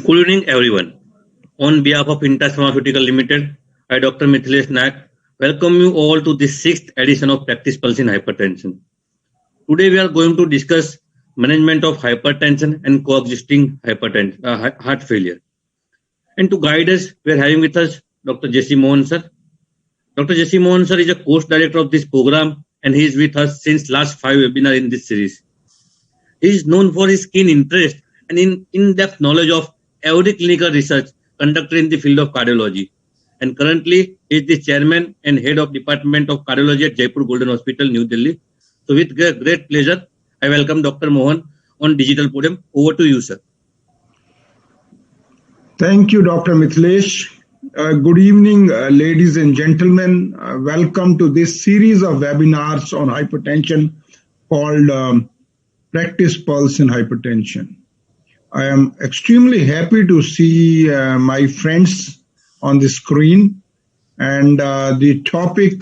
Good evening, everyone. On behalf of Intas Pharmaceutical Limited, I, Dr. Mithilesh Nayak, welcome you all to this sixth edition of Practice Pulse in Hypertension. Today, we are going to discuss management of hypertension and coexisting heart failure. And to guide us, we are having with us Dr. J.C. Mohan sir. Dr. J.C. Mohan sir is a course director of this program, and he is with us since last 5 webinars in this series. He is known for his keen interest and in-depth knowledge of every clinical research conducted in the field of cardiology. And currently, he is the chairman and head of Department of Cardiology at Jaipur Golden Hospital, New Delhi. So with great pleasure, I welcome Dr. Mohan on digital podium. Over to you, sir. Thank you, Dr. Mithilesh. Good evening, ladies and gentlemen. Welcome to this series of webinars on hypertension called Practice Pulse in Hypertension. I am extremely happy to see my friends on the screen, and the topic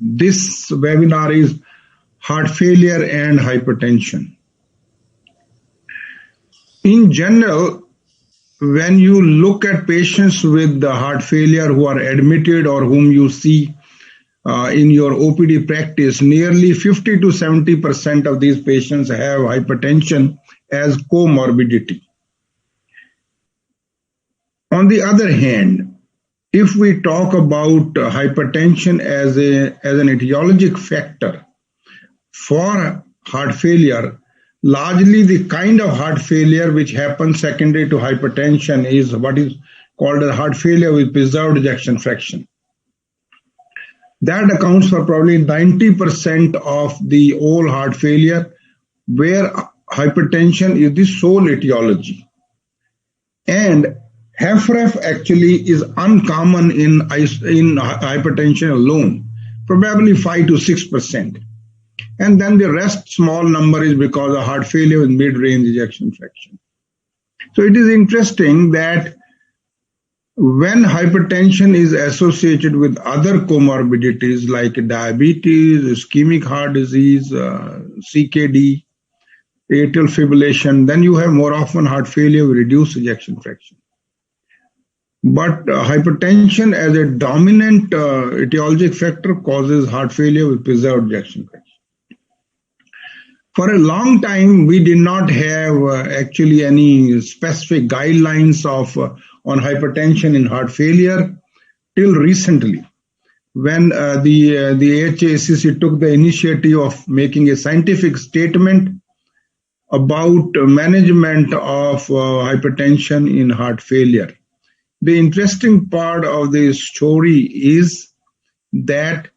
this webinar is heart failure and hypertension. In general, when you look at patients with heart failure who are admitted or whom you see in your OPD practice, nearly 50 to 70% of these patients have hypertension as comorbidity. On the other hand, if we talk about hypertension as an etiologic factor for heart failure, largely the kind of heart failure which happens secondary to hypertension is what is called a heart failure with preserved ejection fraction. That accounts for probably 90% of the all heart failure, where hypertension is the sole etiology. And HFrEF actually is uncommon in hypertension alone, probably 5 to 6%. And then the rest small number is because of heart failure with mid-range ejection fraction. So it is interesting that when hypertension is associated with other comorbidities like diabetes, ischemic heart disease, CKD, atrial fibrillation, then you have more often heart failure with reduced ejection fraction. But hypertension as a dominant etiologic factor causes heart failure with preserved ejection fraction. For a long time, we did not have actually any specific guidelines on hypertension in heart failure till recently, when the HACC took the initiative of making a scientific statement about management of hypertension in heart failure. The interesting part of the story is that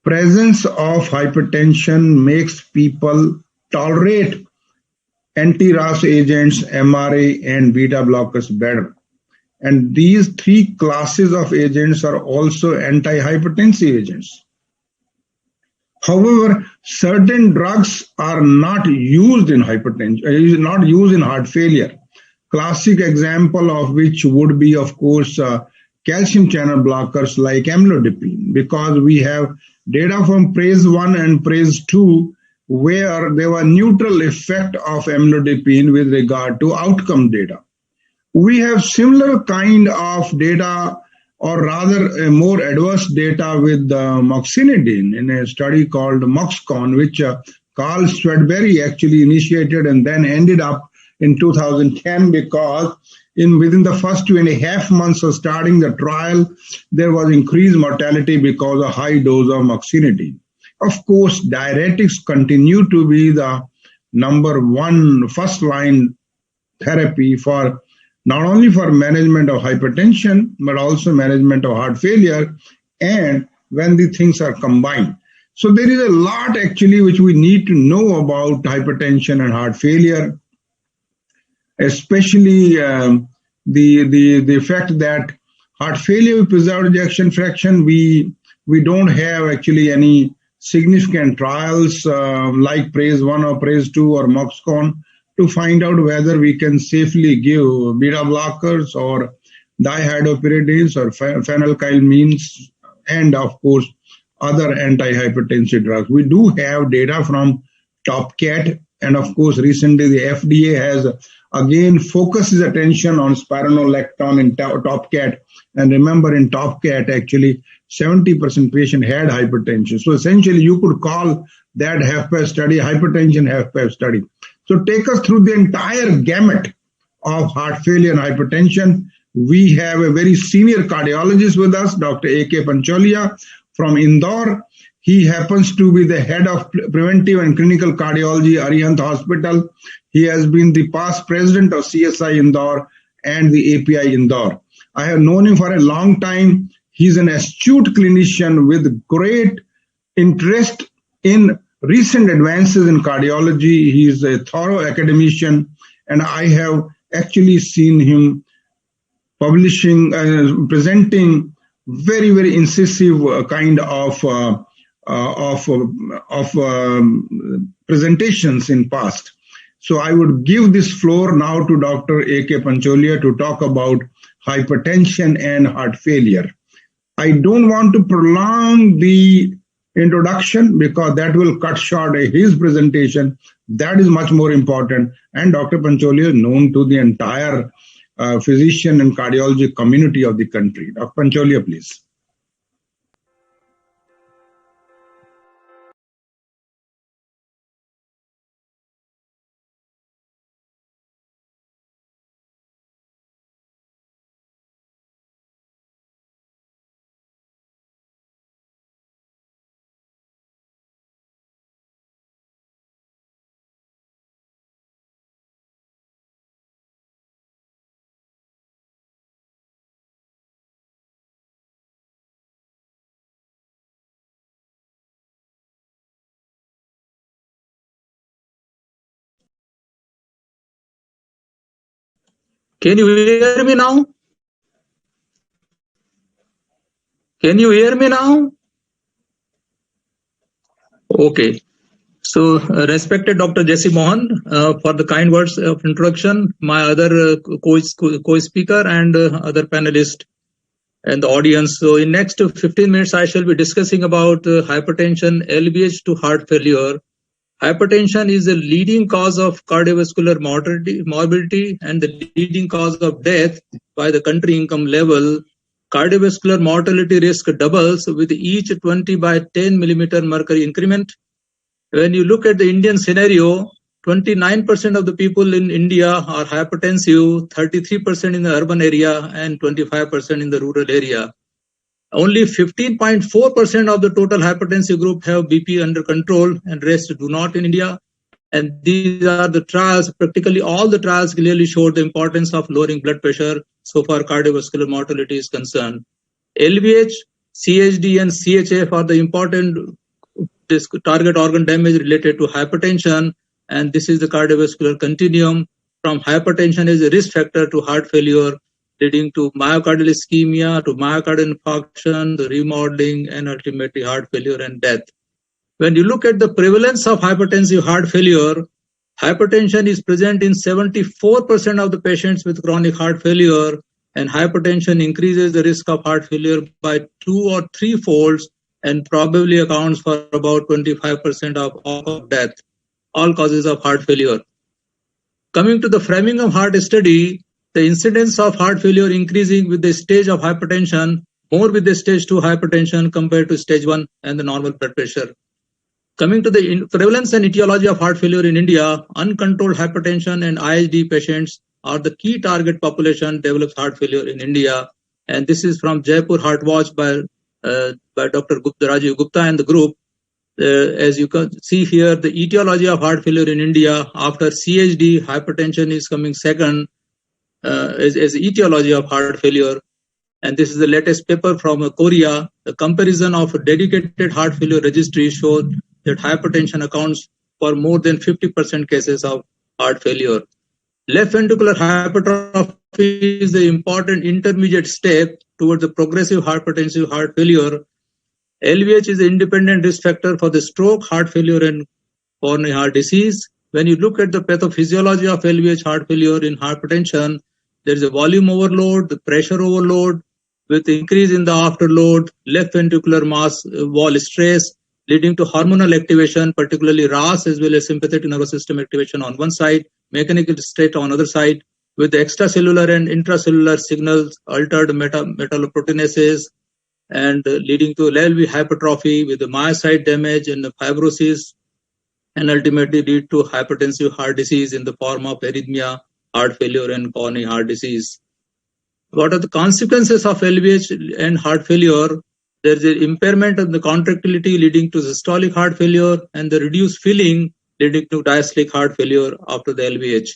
presence of hypertension makes people tolerate anti-RAS agents, MRA, and beta blockers better. And these three classes of agents are also antihypertensive agents. However, certain drugs are not used in hypertension, not used in heart failure. Classic example of which would be, of course, calcium channel blockers like amlodipine, because we have data from PRAISE 1 and PRAISE 2 where there were neutral effect of amlodipine with regard to outcome data. We have similar kind of data, or rather a more adverse data with moxinidine in a study called MoxCon, which Carl Swedberg actually initiated and then ended up in 2010 because within the first 2.5 months of starting the trial, there was increased mortality because of high dose of moxinidine. Of course, diuretics continue to be the number one first-line therapy for not only for management of hypertension, but also management of heart failure, and when the things are combined. So there is a lot actually which we need to know about hypertension and heart failure, especially the fact that heart failure with preserved ejection fraction, we don't have actually any significant trials like PRAISE 1 or PRAISE 2 or MoxCon to find out whether we can safely give beta blockers or dihydropyridines or phenylkylamines and, of course, other antihypertensive drugs. We do have data from TopCat And of course, recently the FDA has again focused its attention on spironolactone in top cat. And remember, in top cat, actually 70% patient had hypertension. So essentially, you could call that HFpEF study hypertension HFpEF study. So take us through the entire gamut of heart failure and hypertension. We have a very senior cardiologist with us, Dr. A.K. Pancholia from Indore. He happens to be the head of preventive and clinical cardiology, Arihant Hospital. He has been the past president of CSI Indore and the API Indore. I have known him for a long time. He's an astute clinician with great interest in recent advances in cardiology. He's a thorough academician, and I have actually seen him publishing, presenting very, very incisive kind of presentations in past. So I would give this floor now to Dr. A.K. Pancholia to talk about hypertension and heart failure. I don't want to prolong the introduction because that will cut short his presentation. That is much more important. And Dr. Pancholia is known to the entire physician and cardiology community of the country. Dr. Pancholia, please. Can you hear me now? Can you hear me now? Okay. So, respected Dr. Jesse Mohan, for the kind words of introduction, my other co-speaker and other panelist and the audience. So, in next 15 minutes, I shall be discussing about hypertension, LVH to heart failure. Hypertension is the leading cause of cardiovascular morbidity and the leading cause of death by the country income level. Cardiovascular mortality risk doubles with each 20 by 10 millimeter mercury increment. When you look at the Indian scenario, 29% of the people in India are hypertensive, 33% in the urban area, and 25% in the rural area. Only 15.4% of the total hypertensive group have BP under control, and rest do not in India. And these are the trials. Practically all the trials clearly showed the importance of lowering blood pressure so far cardiovascular mortality is concerned. LVH, CHD, and CHF are the important target organ damage related to hypertension, and this is the cardiovascular continuum from hypertension as a risk factor to heart failure, leading to myocardial ischemia, to myocardial infarction, the remodeling, and ultimately heart failure and death. When you look at the prevalence of hypertensive heart failure, hypertension is present in 74% of the patients with chronic heart failure, and hypertension increases the risk of heart failure by 2 or 3 folds and probably accounts for about 25% of all death, all causes of heart failure. Coming to the Framingham Heart Study, the incidence of heart failure increasing with the stage of hypertension, more with the stage 2 hypertension compared to stage 1 and the normal blood pressure. Coming to the prevalence and etiology of heart failure in India, uncontrolled hypertension and IHD patients are the key target population develops heart failure in India. And this is from Jaipur Heart Watch by Dr. Rajiv Gupta and the group. As you can see here, the etiology of heart failure in India after CHD, hypertension is coming second as etiology of heart failure. And this is the latest paper from Korea. The comparison of a dedicated heart failure registry showed that hypertension accounts for more than 50% cases of heart failure. Left ventricular hypertrophy is the important intermediate step towards the progressive hypertensive heart failure. LVH is the independent risk factor for the stroke, heart failure, and coronary heart disease. When you look at the pathophysiology of LVH heart failure in hypertension, there is a volume overload, the pressure overload, with increase in the afterload, left ventricular mass wall stress, leading to hormonal activation, particularly RAS as well as sympathetic nervous system activation on one side, mechanical state on other side, with the extracellular and intracellular signals altered metalloproteinases, and leading to LV hypertrophy with the myocyte damage and the fibrosis, and ultimately lead to hypertensive heart disease in the form of arrhythmia, heart failure, and coronary heart disease. What are the consequences of LVH and heart failure? There is an impairment of the contractility leading to systolic heart failure, and the reduced filling leading to diastolic heart failure after the LVH.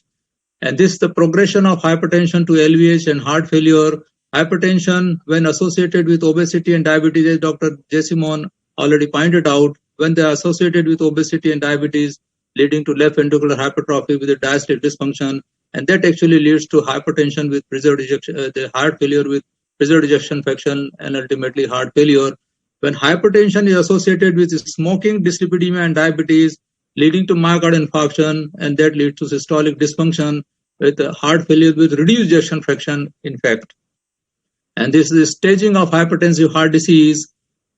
And this is the progression of hypertension to LVH and heart failure. Hypertension, when associated with obesity and diabetes, as Dr. Jessimon already pointed out, when they are associated with obesity and diabetes, leading to left ventricular hypertrophy with a diastolic dysfunction, and that actually leads to hypertension with preserved ejection, the heart failure with preserved ejection fraction, and ultimately heart failure. When hypertension is associated with smoking, dyslipidemia, and diabetes, leading to myocardial infarction, and that leads to systolic dysfunction with heart failure with reduced ejection fraction, in fact. And this is the staging of hypertensive heart disease.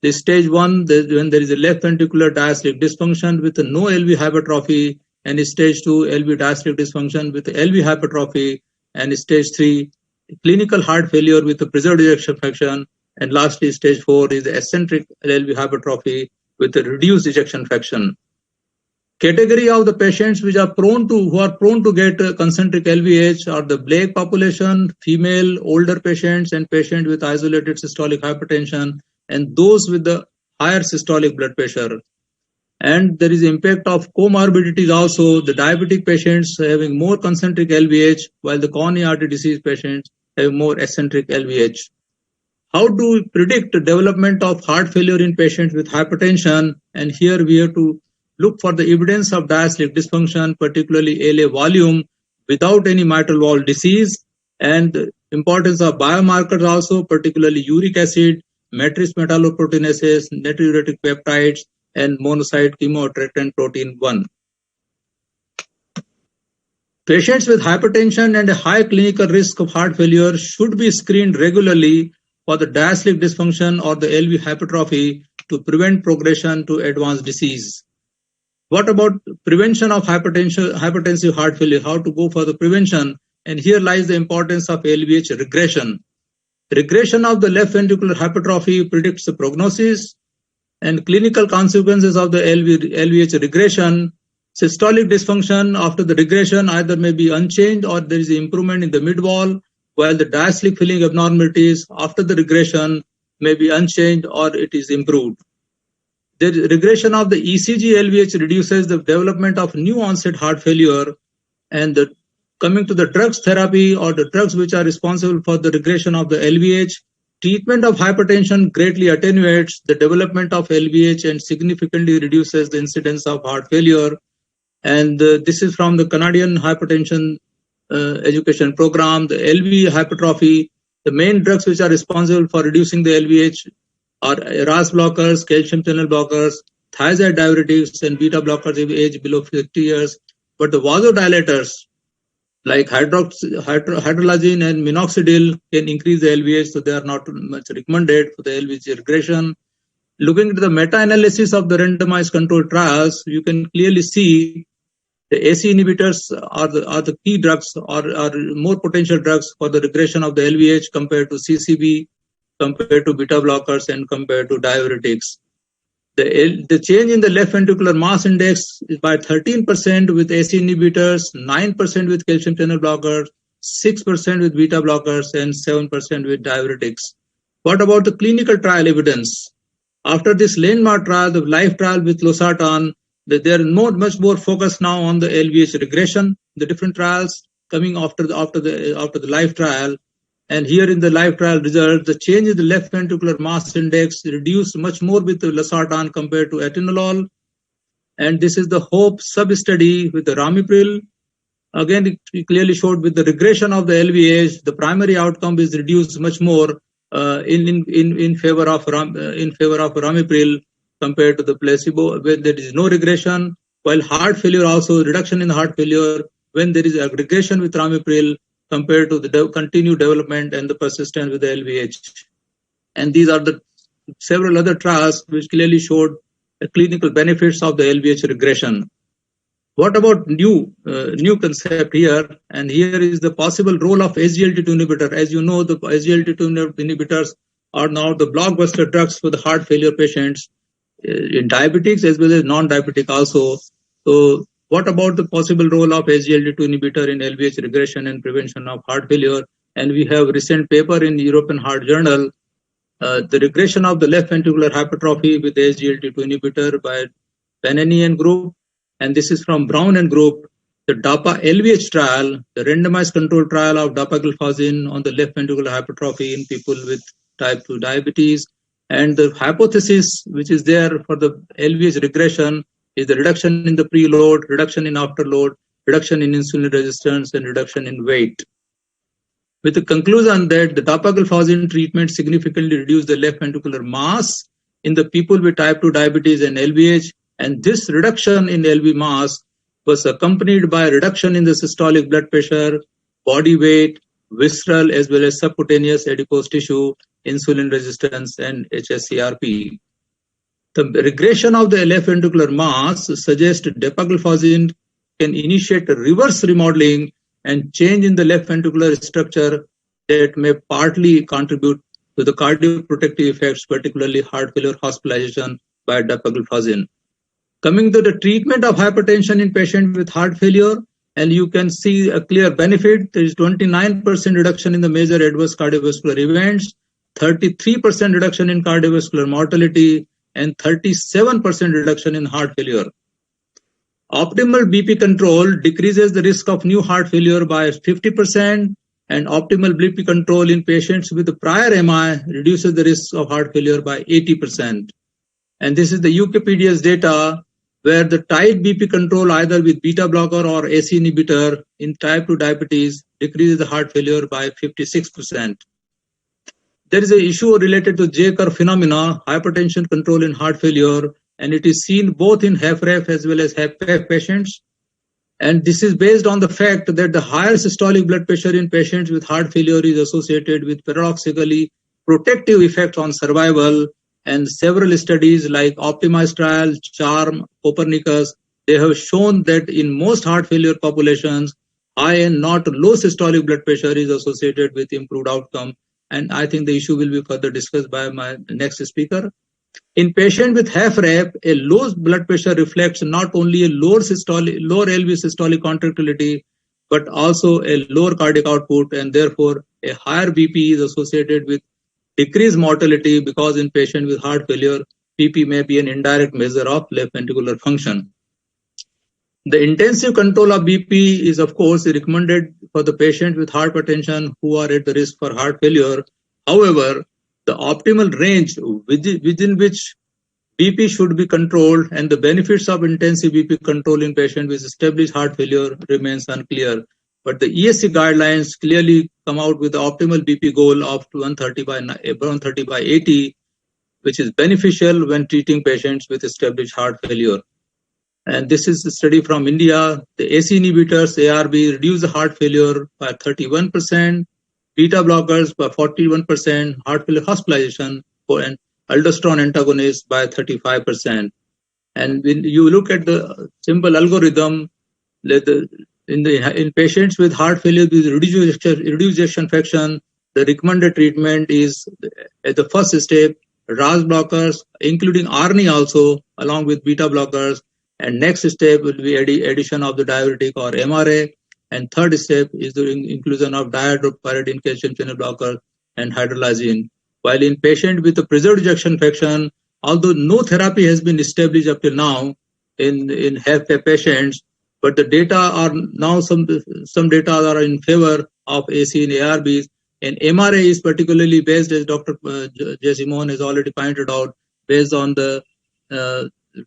The stage 1, when there is a left ventricular diastolic dysfunction with no LV hypertrophy, and stage 2, LV diastolic dysfunction with LV hypertrophy, and stage 3, clinical heart failure with a preserved ejection fraction, and lastly, stage 4 is the eccentric LV hypertrophy with a reduced ejection fraction. Category of the patients who are prone to get concentric LVH are the Black population, female, older patients, and patients with isolated systolic hypertension, and those with the higher systolic blood pressure. And there is impact of comorbidities also, the diabetic patients having more concentric LVH, while the coronary artery disease patients have more eccentric LVH. How do we predict the development of heart failure in patients with hypertension? And here we have to look for the evidence of diastolic dysfunction, particularly LA volume, without any mitral valve disease, and the importance of biomarkers also, particularly uric acid, matrix metalloproteinases, natriuretic peptides, and monocyte chemoattractant protein 1. Patients with hypertension and a high clinical risk of heart failure should be screened regularly for the diastolic dysfunction or the LV hypertrophy to prevent progression to advanced disease. What about prevention of hypertensive heart failure? How to go for the prevention? And here lies the importance of LVH regression. Regression of the left ventricular hypertrophy predicts the prognosis and clinical consequences of the LVH regression. Systolic dysfunction after the regression either may be unchanged or there is improvement in the mid-wall, while the diastolic filling abnormalities after the regression may be unchanged or it is improved. The regression of the ECG LVH reduces the development of new onset heart failure, and coming to the drugs therapy or the drugs which are responsible for the regression of the LVH, treatment of hypertension greatly attenuates the development of LVH and significantly reduces the incidence of heart failure. And this is from the Canadian Hypertension Education Program, the LV hypertrophy. The main drugs which are responsible for reducing the LVH are RAS blockers, calcium channel blockers, thiazide diuretics, and beta blockers of age below 50 years. But the vasodilators like hydrolazine and minoxidil can increase the LVH, so they are not much recommended for the LVH regression. Looking at the meta-analysis of the randomized controlled trials, you can clearly see the AC inhibitors are the key drugs or are more potential drugs for the regression of the LVH compared to CCB, compared to beta blockers, and compared to diuretics. The change in the left ventricular mass index is by 13% with AC inhibitors, 9% with calcium channel blockers, 6% with beta blockers, and 7% with diuretics. What about the clinical trial evidence? After this landmark trial, the LIFE trial with losartan, they are much more focused now on the LVH regression. The different trials coming after the LIFE trial. And here in the LIFE trial result, the change in the left ventricular mass index reduced much more with the losartan compared to atenolol. And this is the HOPE sub-study with the ramipril. Again, it clearly showed with the regression of the LVH, the primary outcome is reduced much more in favor of ramipril compared to the placebo, where there is no regression. While heart failure also reduction in heart failure when there is a regression with ramipril compared to the continued development and the persistence with the LVH. And these are the several other trials which clearly showed clinical benefits of the LVH regression. What about new concept here? And here is the possible role of SGLT2 inhibitor. As you know, the SGLT2 inhibitors are now the blockbuster drugs for the heart failure patients in diabetics as well as non-diabetic also. So what about the possible role of SGLT2 inhibitor in LVH regression and prevention of heart failure? And we have recent paper in European Heart Journal, the regression of the left ventricular hypertrophy with the SGLT2 inhibitor by Benanian group, and this is from Brown and group. The DAPA LVH trial, the randomized control trial of dapagliflozin on the left ventricular hypertrophy in people with type 2 diabetes. And the hypothesis which is there for the LVH regression is the reduction in the preload, reduction in afterload, reduction in insulin resistance, and reduction in weight. With the conclusion that the dapagliflozin treatment significantly reduced the left ventricular mass in the people with type 2 diabetes and LVH, and this reduction in LV mass was accompanied by a reduction in the systolic blood pressure, body weight, visceral as well as subcutaneous adipose tissue, insulin resistance, and hsCRP. The regression of the left ventricular mass suggests dapagliflozin can initiate a reverse remodeling and change in the left ventricular structure that may partly contribute to the cardioprotective effects, particularly heart failure hospitalization by dapagliflozin. Coming to the treatment of hypertension in patients with heart failure, and you can see a clear benefit. There is 29% reduction in the major adverse cardiovascular events, 33% reduction in cardiovascular mortality, and 37% reduction in heart failure. Optimal BP control decreases the risk of new heart failure by 50%, and optimal BP control in patients with prior MI reduces the risk of heart failure by 80%. And this is the UKPDS data where the tight BP control either with beta blocker or AC inhibitor in type 2 diabetes decreases the heart failure by 56%. There is an issue related to J-curve phenomena, hypertension control in heart failure, and it is seen both in HFrEF as well as HFpEF patients. And this is based on the fact that the higher systolic blood pressure in patients with heart failure is associated with paradoxically protective effects on survival. And several studies like Optimized Trial, CHARM, Copernicus, they have shown that in most heart failure populations, high and not low systolic blood pressure is associated with improved outcome. And I think the issue will be further discussed by my next speaker. In patients with HFrEF, a low blood pressure reflects not only a lower LV systolic contractility, but also a lower cardiac output, and therefore a higher BP is associated with decreased mortality, because in patients with heart failure, BP may be an indirect measure of left ventricular function. The intensive control of BP is, of course, recommended for the patient with hypertension who are at the risk for heart failure. However, the optimal range within which BP should be controlled and the benefits of intensive BP control in patients with established heart failure remains unclear. But the ESC guidelines clearly come out with the optimal BP goal of 130 by 80, which is beneficial when treating patients with established heart failure. And this is a study from India. The AC inhibitors, ARB, reduce the heart failure by 31%, beta blockers by 41%, heart failure hospitalization, and aldosterone antagonists by 35%. And when you look at the simple algorithm, in patients with heart failure with reduced ejection fraction, the recommended treatment is at the first step, RAS blockers, including ARNI also, along with beta blockers. And next step will be addition of the diuretic or MRA. And third step is the inclusion of dihydropyridine calcium channel blocker and hydrolyzine. While in patients with a preserved ejection fraction, although no therapy has been established up till now in HFpEF patients, but the data are now some data are in favor of AC and ARBs. And MRA is particularly based, as Dr. Jesse Mohan has already pointed out, based on the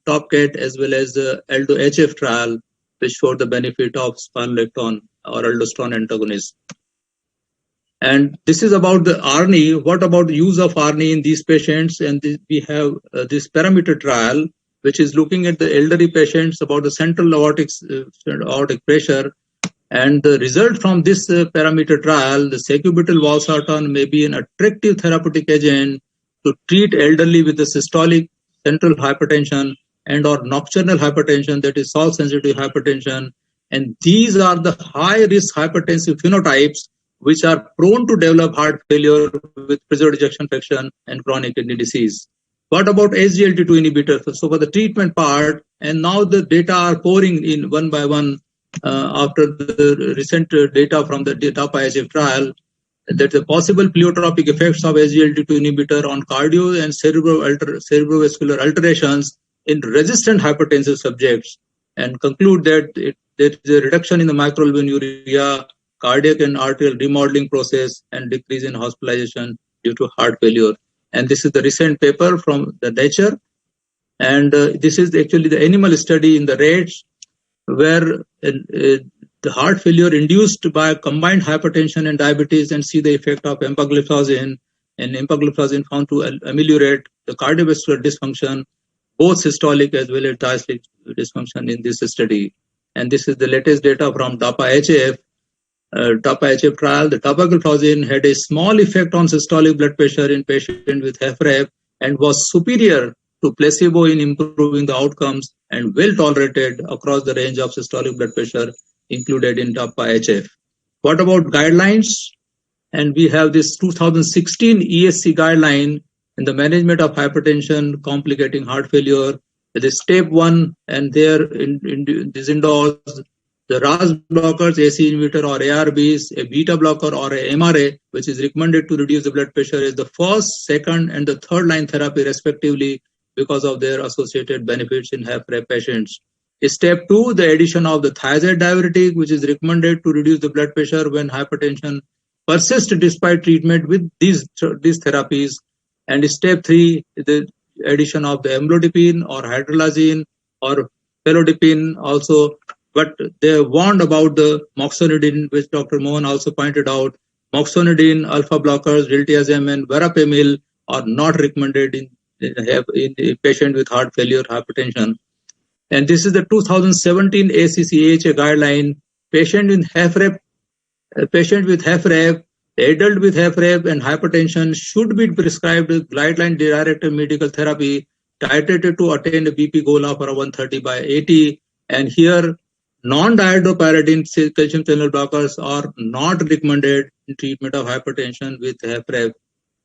TopCat as well as the ALDO-HF trial, which showed the benefit of spironolactone or aldosterone antagonist. And this is about the ARNI. What about the use of ARNI in these patients? And we have this parameter trial, which is looking at the elderly patients about the central aortic pressure. And the result from this parameter trial, the sacubital valsartan may be an attractive therapeutic agent to treat elderly with the systolic central hypertension and or nocturnal hypertension, that is salt sensitive hypertension. And these are the high risk hypertensive phenotypes which are prone to develop heart failure with preserved ejection fraction and chronic kidney disease. What about SGLT2 inhibitors? So for the treatment part, and now the data are pouring in one by one after the recent data from the DAPA-HF trial, that the possible pleiotropic effects of SGLT2 inhibitor on cardio and cerebrovascular alterations in resistant hypertensive subjects, and conclude that there is a reduction in the microalbuminuria, cardiac and arterial remodeling process, and decrease in hospitalization due to heart failure. And this is the recent paper from the Nature. And this is actually the animal study in the rats where the heart failure induced by combined hypertension and diabetes, and see the effect of empagliflozin, and empagliflozin found to ameliorate the cardiovascular dysfunction, both systolic as well as diastolic dysfunction in this study. And this is the latest data from DAPA-HF. DAPA-HF trial. The dapagliflozin had a small effect on systolic blood pressure in patients with HFrEF and was superior to placebo in improving the outcomes and well tolerated across the range of systolic blood pressure included in DAPA-HF. What about guidelines? And we have this 2016 ESC guideline in the management of hypertension complicating heart failure. It is step 1, and there this endorsed the RAS blockers, AC inhibitor or ARBs, a beta blocker or a MRA, which is recommended to reduce the blood pressure, is the first, second, and the third line therapy respectively because of their associated benefits in HFrEF patients. Step 2, the addition of the thiazide diuretic, which is recommended to reduce the blood pressure when hypertension persists despite treatment with these therapies. And step 3, the addition of the amlodipine or hydralazine or felodipine also. But they warned about the moxonidine, which Dr. Mohan also pointed out. Moxonidine, alpha blockers, diltiazem, and verapamil are not recommended in a patient with heart failure, hypertension. And this is the 2017 ACC-AHA guideline. Patient with HFrEF, adult with HFrEF and hypertension should be prescribed guideline-directed medical therapy titrated to attain a BP goal of around 130/80. And here, non-dihydropyridine calcium channel blockers are not recommended in treatment of hypertension with HFrEF.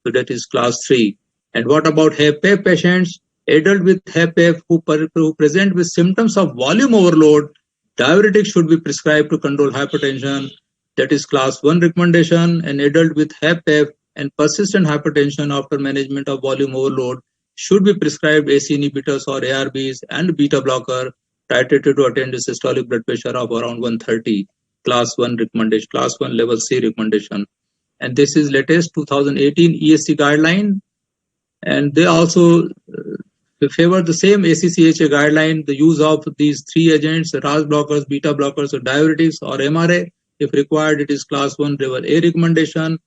So that is class 3. And what about HFpEF patients? Adult with HFpEF who present with symptoms of volume overload, diuretic should be prescribed to control hypertension. That is class 1 recommendation. An adult with HFpEF and persistent hypertension after management of volume overload should be prescribed AC inhibitors or ARBs and beta blocker titrated to attain the systolic blood pressure of around 130. Class 1 recommendation, class 1 level C recommendation. And this is latest 2018 ESC guideline. And they also favor the same ACC-AHA guideline, the use of these 3 agents, RAS blockers, beta blockers, or diuretics, or MRA. If required, it is class 1 level A recommendation.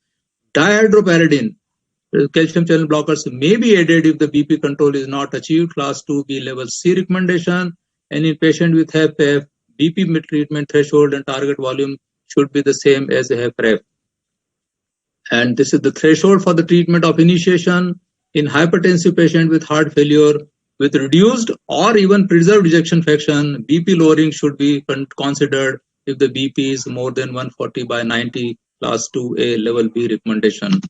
Dihydropyridine, calcium channel blockers may be added if the BP control is not achieved, class 2B level C recommendation. And in patient with HFpEF, BP treatment threshold and target volume should be the same as HFrEF. And this is the threshold for the treatment of initiation in hypertensive patient with heart failure with reduced or even preserved ejection fraction. BP lowering should be considered if the BP is more than 140/90, class 2A level B recommendation.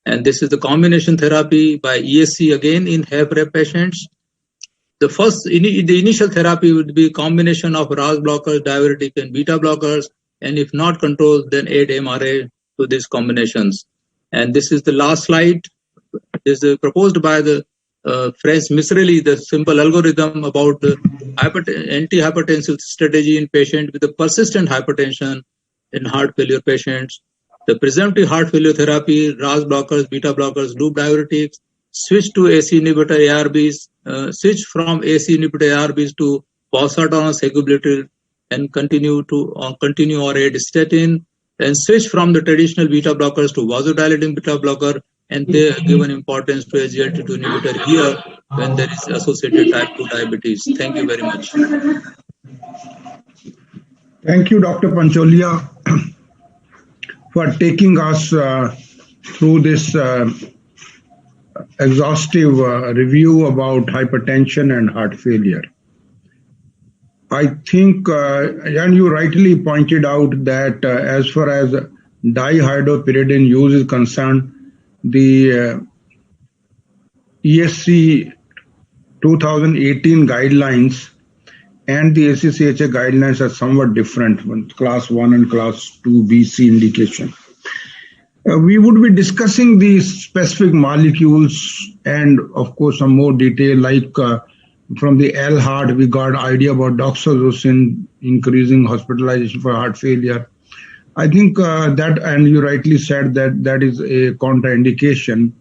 And this is the combination therapy by ESC again in HFrEF patients. The initial therapy would be combination of RAS blockers, diuretic, and beta blockers. And if not controlled, then add MRA to these combinations. And this is the last slide. This is proposed by the French Misreli, the simple algorithm about the anti-hypertensive strategy in patient with a persistent hypertension in heart failure patients. The presumptive heart failure therapy, RAS blockers, beta blockers, loop diuretics, switch to AC inhibitor ARBs, switch from AC inhibitor ARBs to valsartan or sacubitril, and continue or add statin, and switch from the traditional beta blockers to vasodilating beta blocker, and they are given importance to SGLT2 inhibitor here when there is associated type 2 diabetes. Thank you very much. Thank you, Dr. Pancholia, for taking us through this exhaustive review about hypertension and heart failure. I think, and you rightly pointed out that as far as dihydropyridine use is concerned, the ESC 2018 guidelines and the ACCHA guidelines are somewhat different, class 1 and class 2 BC indication. We would be discussing these specific molecules and of course some more detail, like from the L-heart we got idea about doxorubicin increasing hospitalization for heart failure. I think that, and you rightly said that that is a contraindication,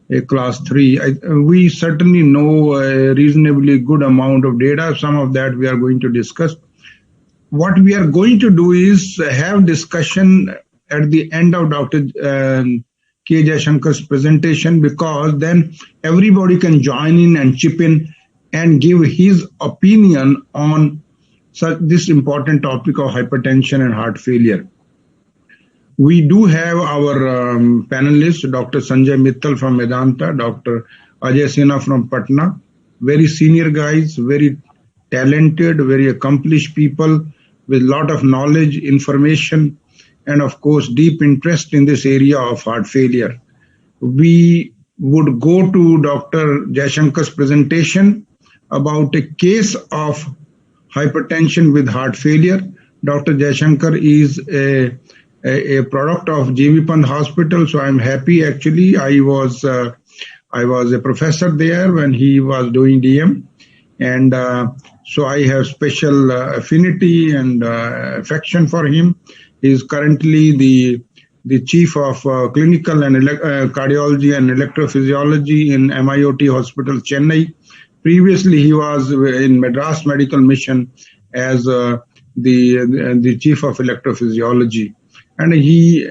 a class 3. We certainly know a reasonably good amount of data. Some of that we are going to discuss. What we are going to do is have discussion at the end of Dr. K. Jayashankar's presentation, because then everybody can join in and chip in and give his opinion on this important topic of hypertension and heart failure. We do have our panelists, Dr. Sanjay Mittal from Medanta, Dr. Ajay Sinha from Patna, very senior guys, very talented, very accomplished people with a lot of knowledge, information, and of course deep interest in this area of heart failure. We would go to Dr. Jayashankar's presentation about a case of hypertension with heart failure. Dr. Jayashankar is a product of J.V. Pant Hospital, so I'm happy actually. I was a professor there when he was doing DM, and so I have special affinity and affection for him. He is currently the chief of clinical and cardiology and electrophysiology in MIOT Hospital, Chennai. Previously, he was in Madras Medical Mission as the chief of electrophysiology. And he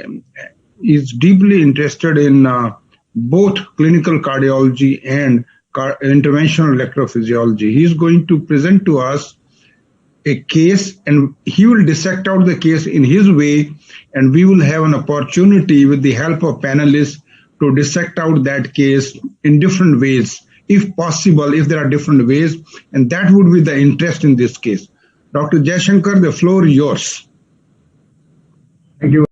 is deeply interested in both clinical cardiology and interventional electrophysiology. He is going to present to us a case, and he will dissect out the case in his way, and we will have an opportunity with the help of panelists to dissect out that case in different ways, if possible, if there are different ways, and that would be the interest in this case. Dr. Jayashankar, the floor is yours. Thank you.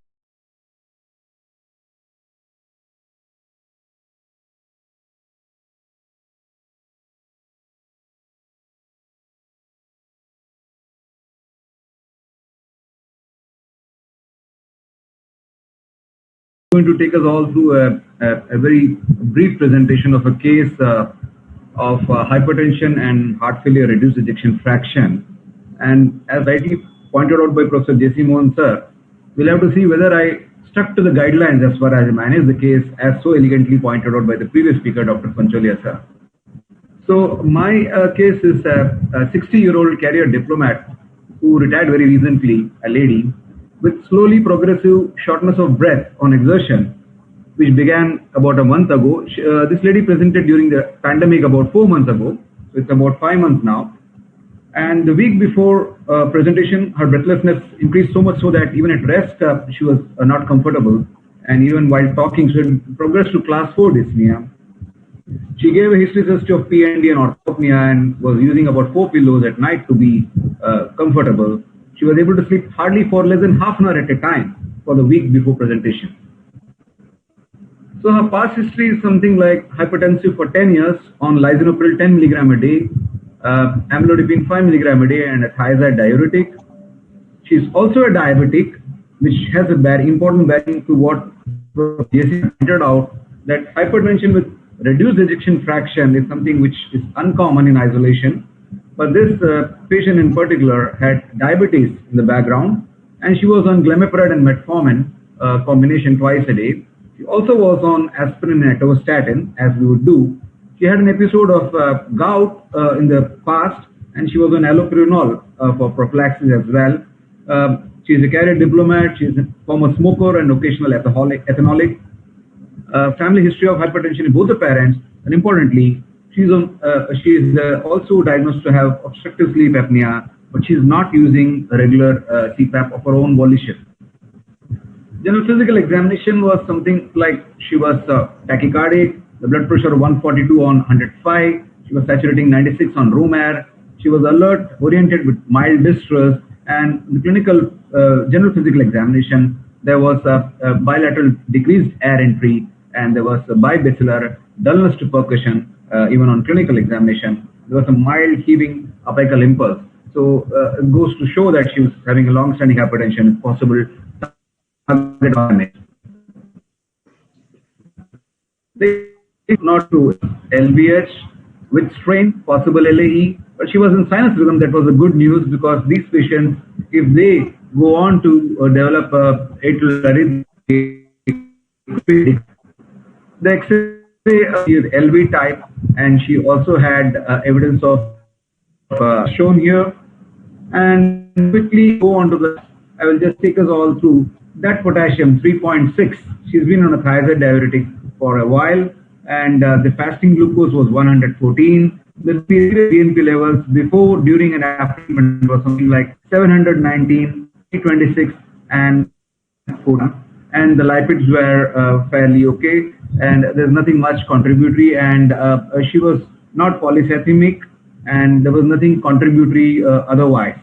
Going to take us all through a very brief presentation of a case of hypertension and heart failure reduced ejection fraction. And as rightly pointed out by Professor J.C. Mohan sir, we'll have to see whether I stuck to the guidelines as far as I managed the case, as so elegantly pointed out by the previous speaker, Dr. Pancholia sir. So my case is a 60-year-old career diplomat who retired very recently, a lady, with slowly progressive shortness of breath on exertion, which began about a month ago. This lady presented during the pandemic about 4 months ago, so it's about 5 months now. And the week before presentation, her breathlessness increased so much so that even at rest, she was not comfortable. And even while talking, she had progressed to class 4 dyspnea. She gave a history of PND and orthopnea and was using about 4 pillows at night to be comfortable. She was able to sleep hardly for less than half an hour at a time for the week before presentation. So her past history is something like hypertensive for 10 years on lisinopril 10 milligram a day, amlodipine 5 milligram a day, and a thiazide diuretic. She is also a diabetic, which has a important bearing to what J.C. pointed out, that hypertension with reduced ejection fraction is something which is uncommon in isolation. But this patient in particular had diabetes in the background, and she was on glimepiride and metformin combination twice a day. She also was on aspirin and atorvastatin, as we would do. She had an episode of gout in the past, and she was on allopurinol for prophylaxis as well. She is a career diplomat. She is a former smoker and occasional ethanolic. Family history of hypertension in both the parents, and importantly, she is also diagnosed to have obstructive sleep apnea, but she is not using a regular CPAP of her own volition. General physical examination was something like she was tachycardic, the blood pressure 142 on 105. She was saturating 96 on room air. She was alert, oriented with mild distress, and the clinical general physical examination, there was a bilateral decreased air entry, and there was a bibasilar dullness to percussion, even on clinical examination. There was a mild heaving apical impulse. So it goes to show that she was having a long-standing hypertension, possible target organ. They not to LVH with strain, possible LAE, but she was in sinus rhythm. That was a good news, because these patients, if they go on to develop atrial arrhythmia, the X-ray is LV type, and she also had evidence of shown here. And quickly go on to the, I will just take us all through that potassium 3.6. She's been on a thiazide diuretic for a while, and the fasting glucose was 114. The BNP levels before, during, and after treatment was something like 719, 326, and 40. And the lipids were fairly okay, and there's nothing much contributory, and she was not polycythemic, and there was nothing contributory otherwise.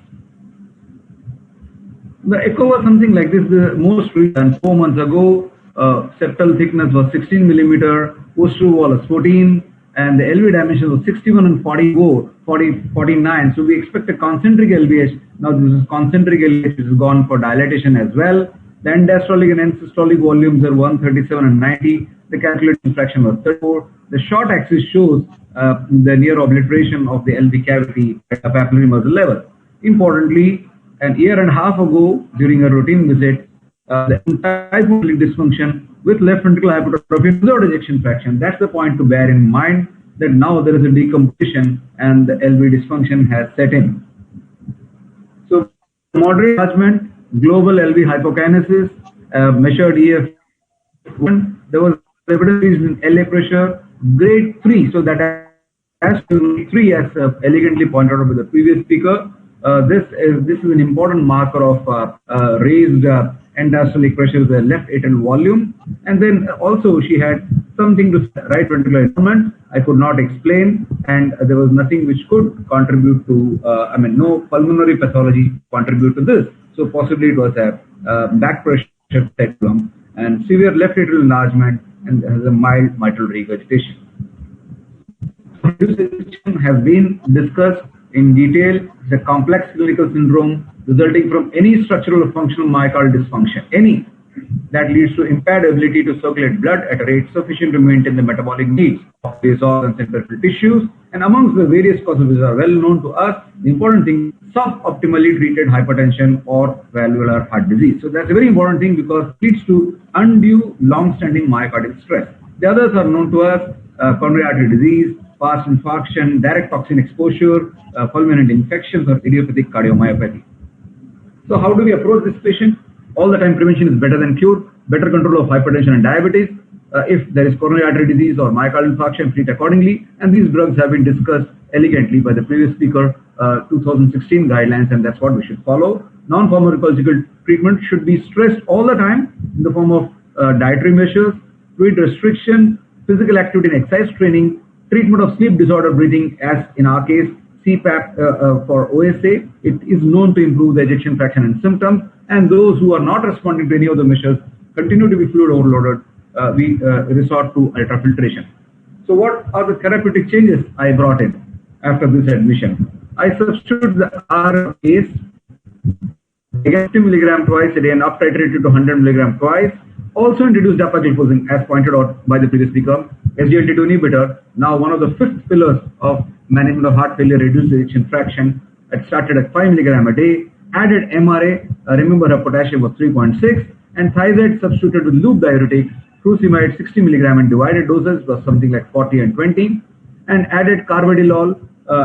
The echo was something like this. The most recent 4 months ago, septal thickness was 16 millimeter, posterior wall was 14, and the LV dimension was 61 and 49. So we expect a concentric LVH. Now this is concentric LVH, which has gone for dilatation as well. The end diastolic and end systolic volumes are 137 and 90. The calculated fraction was 34. The short axis shows the near obliteration of the LV cavity at the papillary muscle level. Importantly, an year and a half ago, during a routine visit, the type of dysfunction with left ventricular hypertrophy without ejection fraction. That's the point to bear in mind, that now there is a decomposition and the LV dysfunction has set in. So moderate enlargement, global LV hypokinesis, measured EF1. There was evidence in LA pressure, grade 3. So that has to be 3, as elegantly pointed out by the previous speaker. This is an important marker of raised end diastolic pressure, the left atrial volume. And then also she had something to right ventricular environment. I could not explain, and there was nothing which could contribute to, no pulmonary pathology contribute to this. So possibly it was a back pressure problem and severe left atrial enlargement, and has a mild mitral regurgitation. Have been discussed in detail. It's a complex clinical syndrome resulting from any structural or functional myocardial dysfunction, any, that leads to impaired ability to circulate blood at a rate sufficient to maintain the metabolic needs of these organs and peripheral tissues. And amongst the various causes which are well known to us, the important thing, suboptimally treated hypertension or valvular heart disease. So that's a very important thing, because it leads to undue long-standing myocardial stress. The others are known to us: coronary artery disease, fast infarction, direct toxin exposure, fulminant infections, or idiopathic cardiomyopathy. So how do we approach this patient? All the time prevention is better than cure. Better control of hypertension and diabetes. If there is coronary artery disease or myocardial infarction, treat accordingly. And these drugs have been discussed elegantly by the previous speaker, 2016 guidelines, and that's what we should follow. Non-pharmacological treatment should be stressed all the time in the form of dietary measures, fluid restriction, physical activity and exercise training, treatment of sleep disorder breathing, as in our case, CPAP for OSA. It is known to improve the ejection fraction and symptoms. And those who are not responding to any of the measures continue to be fluid overloaded. We resort to ultrafiltration. So what are the therapeutic changes I brought in after this admission? I substituted the RAs, 50 milligram twice a day, and up titrated to 100 milligram twice. Also introduced dapagliflozin, as pointed out by the previous speaker, SGLT2 inhibitor, now one of the 5th pillars of management of heart failure, reduced ejection fraction. It started at 5 milligram a day, added MRA, remember her potassium was 3.6, and thiazide substituted with loop diuretic, furosemide 60 milligram, and divided doses was something like 40 and 20, and added carvedilol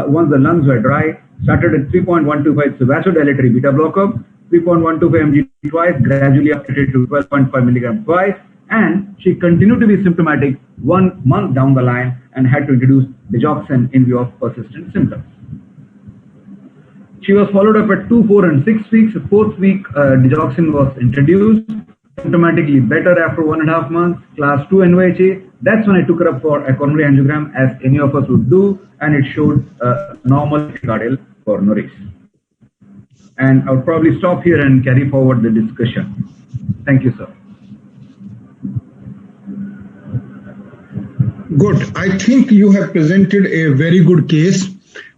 once the lungs were dry, started at 3.125, so vasodilatory beta blocker, 3.125 mg twice, gradually updated to 12.5 milligram twice, and she continued to be symptomatic 1 month down the line and had to introduce digoxin in view of persistent symptoms. She was followed up at 2, 4, and 6 weeks. The 4th week, digoxin was introduced. symptomatically better after 1.5 months, class 2 NYHA. That's when I took her up for a coronary angiogram, as any of us would do, and it showed normal epicardial coronaries. And I'll probably stop here and carry forward the discussion. Thank you, sir. Good. I think you have presented a very good case.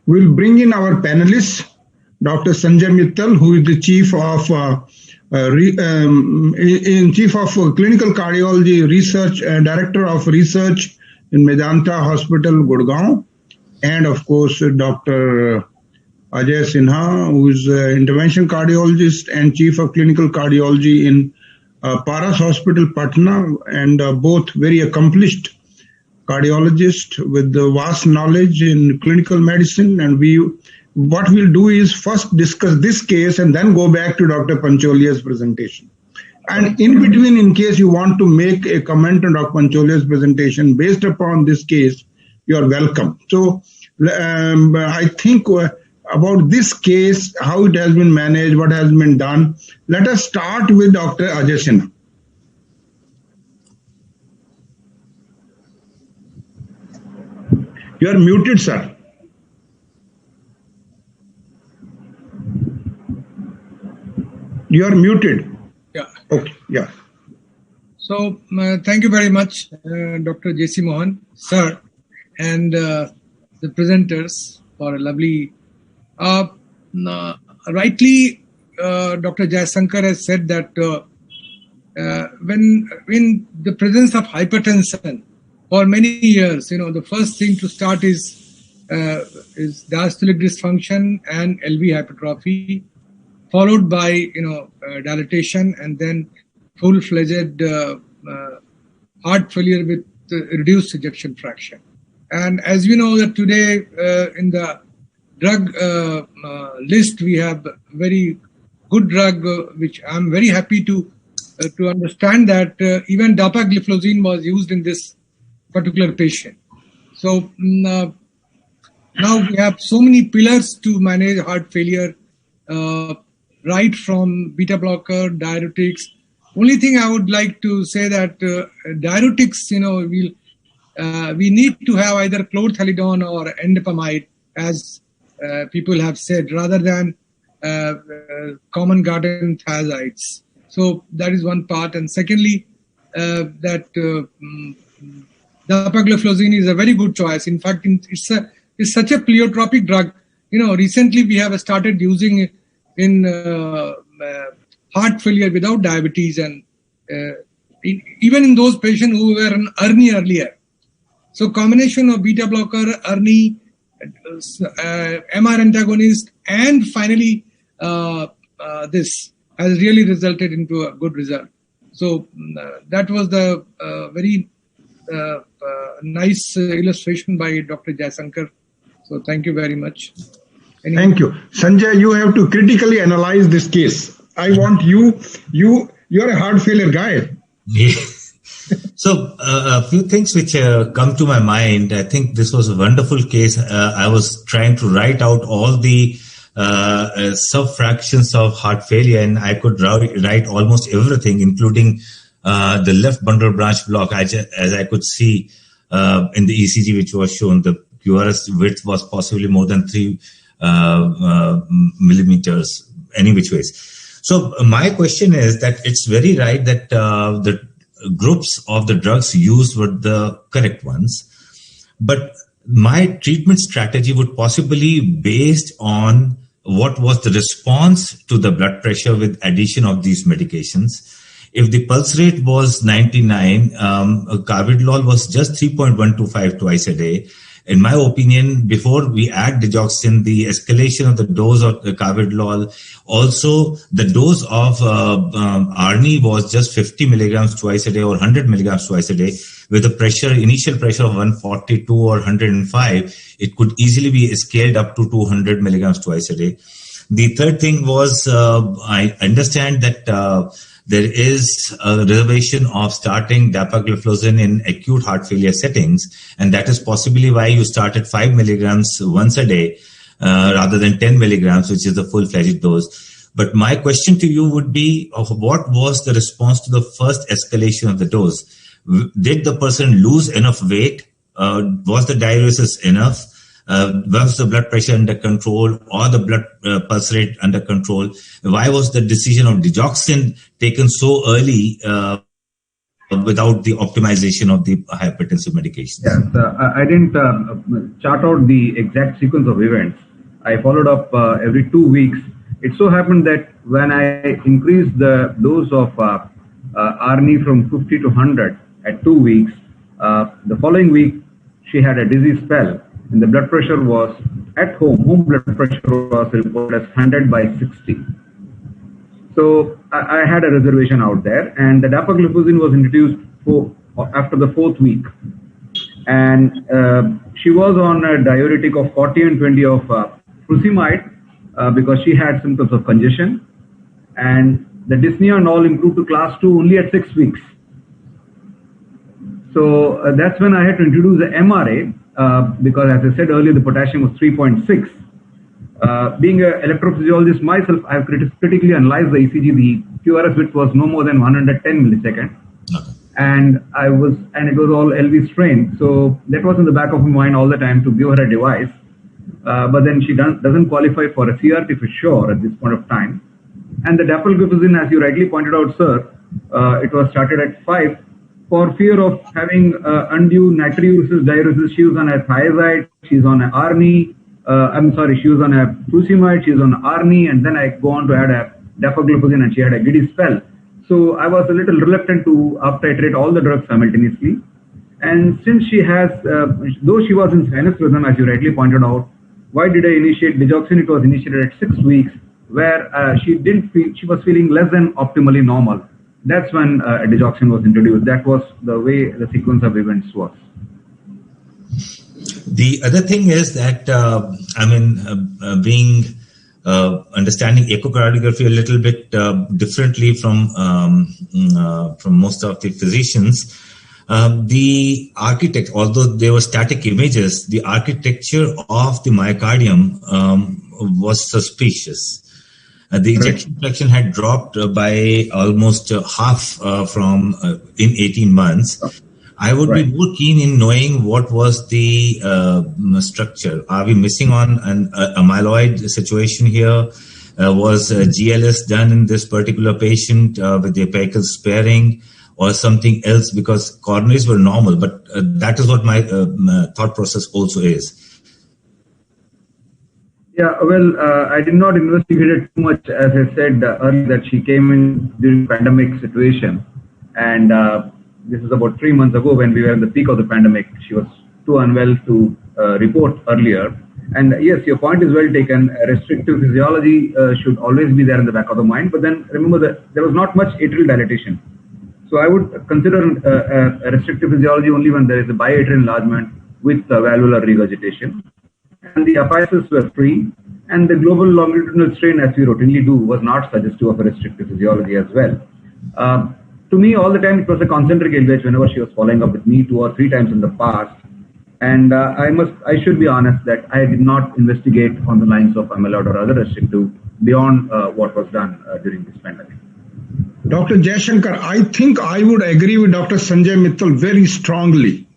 We'll bring in our panelists, Dr. Sanjay Mittal, who is the Chief of Clinical Cardiology Research, Director of Research in Medanta Hospital, Gurgaon, and of course Dr. Ajay Sinha, who is Intervention Cardiologist and Chief of Clinical Cardiology in Paras Hospital, Patna, and both very accomplished cardiologists with vast knowledge in clinical medicine. And what we'll do is first discuss this case and then go back to Dr. Pancholia's presentation. And in between, in case you want to make a comment on Dr. Pancholia's presentation based upon this case, you are welcome. So I think about this case, how it has been managed, what has been done. Let us start with Dr. Ajay Sinha. You are muted, sir. You are muted. Yeah. Okay. Yeah. So thank you very much, Dr. J.C. Mohan, sir, and the presenters for a lovely. Rightly, Dr. Jayasankar has said that when in the presence of hypertension for many years, the first thing to start is diastolic dysfunction and LV hypertrophy, followed by dilatation, and then full-fledged heart failure with reduced ejection fraction. And as you know that today in the drug list we have very good drug, which I'm very happy to understand that even dapagliflozin was used in this particular patient. So now we have so many pillars to manage heart failure, right from beta blocker, diuretics. Only thing I would like to say that diuretics, we need to have either chlorthalidone or endopamide, as people have said, rather than common garden thiazides. So that is one part. And secondly, that dapagliflozin is a very good choice. In fact, it's such a pleiotropic drug. Recently we have started using it in heart failure without diabetes, and even in those patients who were an ARNI earlier. So combination of beta blocker, ARNI, MR antagonist, and finally this has really resulted into a good result. So that was the very nice illustration by Dr. Jayasankar. So thank you very much. Thank you. Sanjay, you have to critically analyze this case. I want you're a heart failure guy. Yeah. So a few things which come to my mind. I think this was a wonderful case. I was trying to write out all the sub-fractions of heart failure, and I could write almost everything, including the left bundle branch block. As I could see in the ECG which was shown, the QRS width was possibly more than 3 millimeters, any which ways. So my question is that it's very right that the groups of the drugs used were the correct ones, but my treatment strategy would possibly be based on what was the response to the blood pressure with addition of these medications. If the pulse rate was 99, carvedilol was just 3.125 twice a day. In my opinion, before we add digoxin, the escalation of the dose of the carvedilol, also the dose of ARNI was just 50 milligrams twice a day or 100 milligrams twice a day. With a initial pressure of 142 or 105, it could easily be scaled up to 200 milligrams twice a day. The third thing was, I understand that there is a reservation of starting dapagliflozin in acute heart failure settings, and that is possibly why you started 5 milligrams once a day rather than 10 milligrams, which is the full-fledged dose. But my question to you would be, what was the response to the first escalation of the dose? Did the person lose enough weight? Was the diuresis enough? Was the blood pressure under control or the blood pulse rate under control? Why was the decision of digoxin taken so early without the optimization of the hypertensive medications? Yes, I didn't chart out the exact sequence of events. I followed up every 2 weeks. It so happened that when I increased the dose of Arni from 50 to 100 at 2 weeks, the following week she had a dizzy spell, and the blood pressure was at home blood pressure was reported as 100 by 60. So I had a reservation out there, and the dapagliflozin was introduced after the 4th week. And she was on a diuretic of 40 and 20 of furosemide because she had symptoms of congestion. And the dyspnea and all improved to class 2 only at 6 weeks. So that's when I had to introduce the MRA because, as I said earlier, the potassium was 3.6. Being an electrophysiologist myself, I have critically analyzed the ECG. The QRS width was no more than 110 milliseconds. Okay. And it was all LV strain. So that was in the back of my mind all the time to give her a device. But then she doesn't qualify for a CRT for sure at this point of time. And the dapagliflozin, as you rightly pointed out, sir, it was started at 5 for fear of having undue natriuresis, diuresis. She was on a thiazide, she's on an Arni. She was on a furosemide, she was on Arni, and then I go on to add a dapagliflozin, and she had a giddy spell. So I was a little reluctant to up-titrate all the drugs simultaneously. And since she has, though she was in sinus rhythm, as you rightly pointed out, why did I initiate digoxin? It was initiated at 6 weeks, where she was feeling less than optimally normal. That's when digoxin was introduced. That was the way the sequence of events was. The other thing is that, understanding echocardiography a little bit differently from most of the physicians, the architect, although there were static images, the architecture of the myocardium was suspicious. The ejection fraction had dropped by almost half from in 18 months. I would be more keen in knowing what was the structure. Are we missing on a amyloid situation here? Was GLS done in this particular patient with the apical sparing or something else? Because coronaries were normal, but that is what my thought process also is. Yeah, well, I did not investigate it too much. As I said earlier, that she came in during pandemic situation, and this is about 3 months ago when we were in the peak of the pandemic. She was too unwell to report earlier. And yes, your point is well taken. Restrictive physiology should always be there in the back of the mind. But then remember that there was not much atrial dilatation. So I would consider a restrictive physiology only when there is a biatrial enlargement with valvular regurgitation. And the apices were free. And the global longitudinal strain, as we routinely do, was not suggestive of a restrictive physiology as well. To me, all the time, it was a concentric LVH whenever she was following up with me 2 or 3 times in the past. And I should be honest that I did not investigate on the lines of amyloid or other restrictive beyond what was done during this pandemic. Dr. Jaishankar, I think I would agree with Dr. Sanjay Mittal very strongly.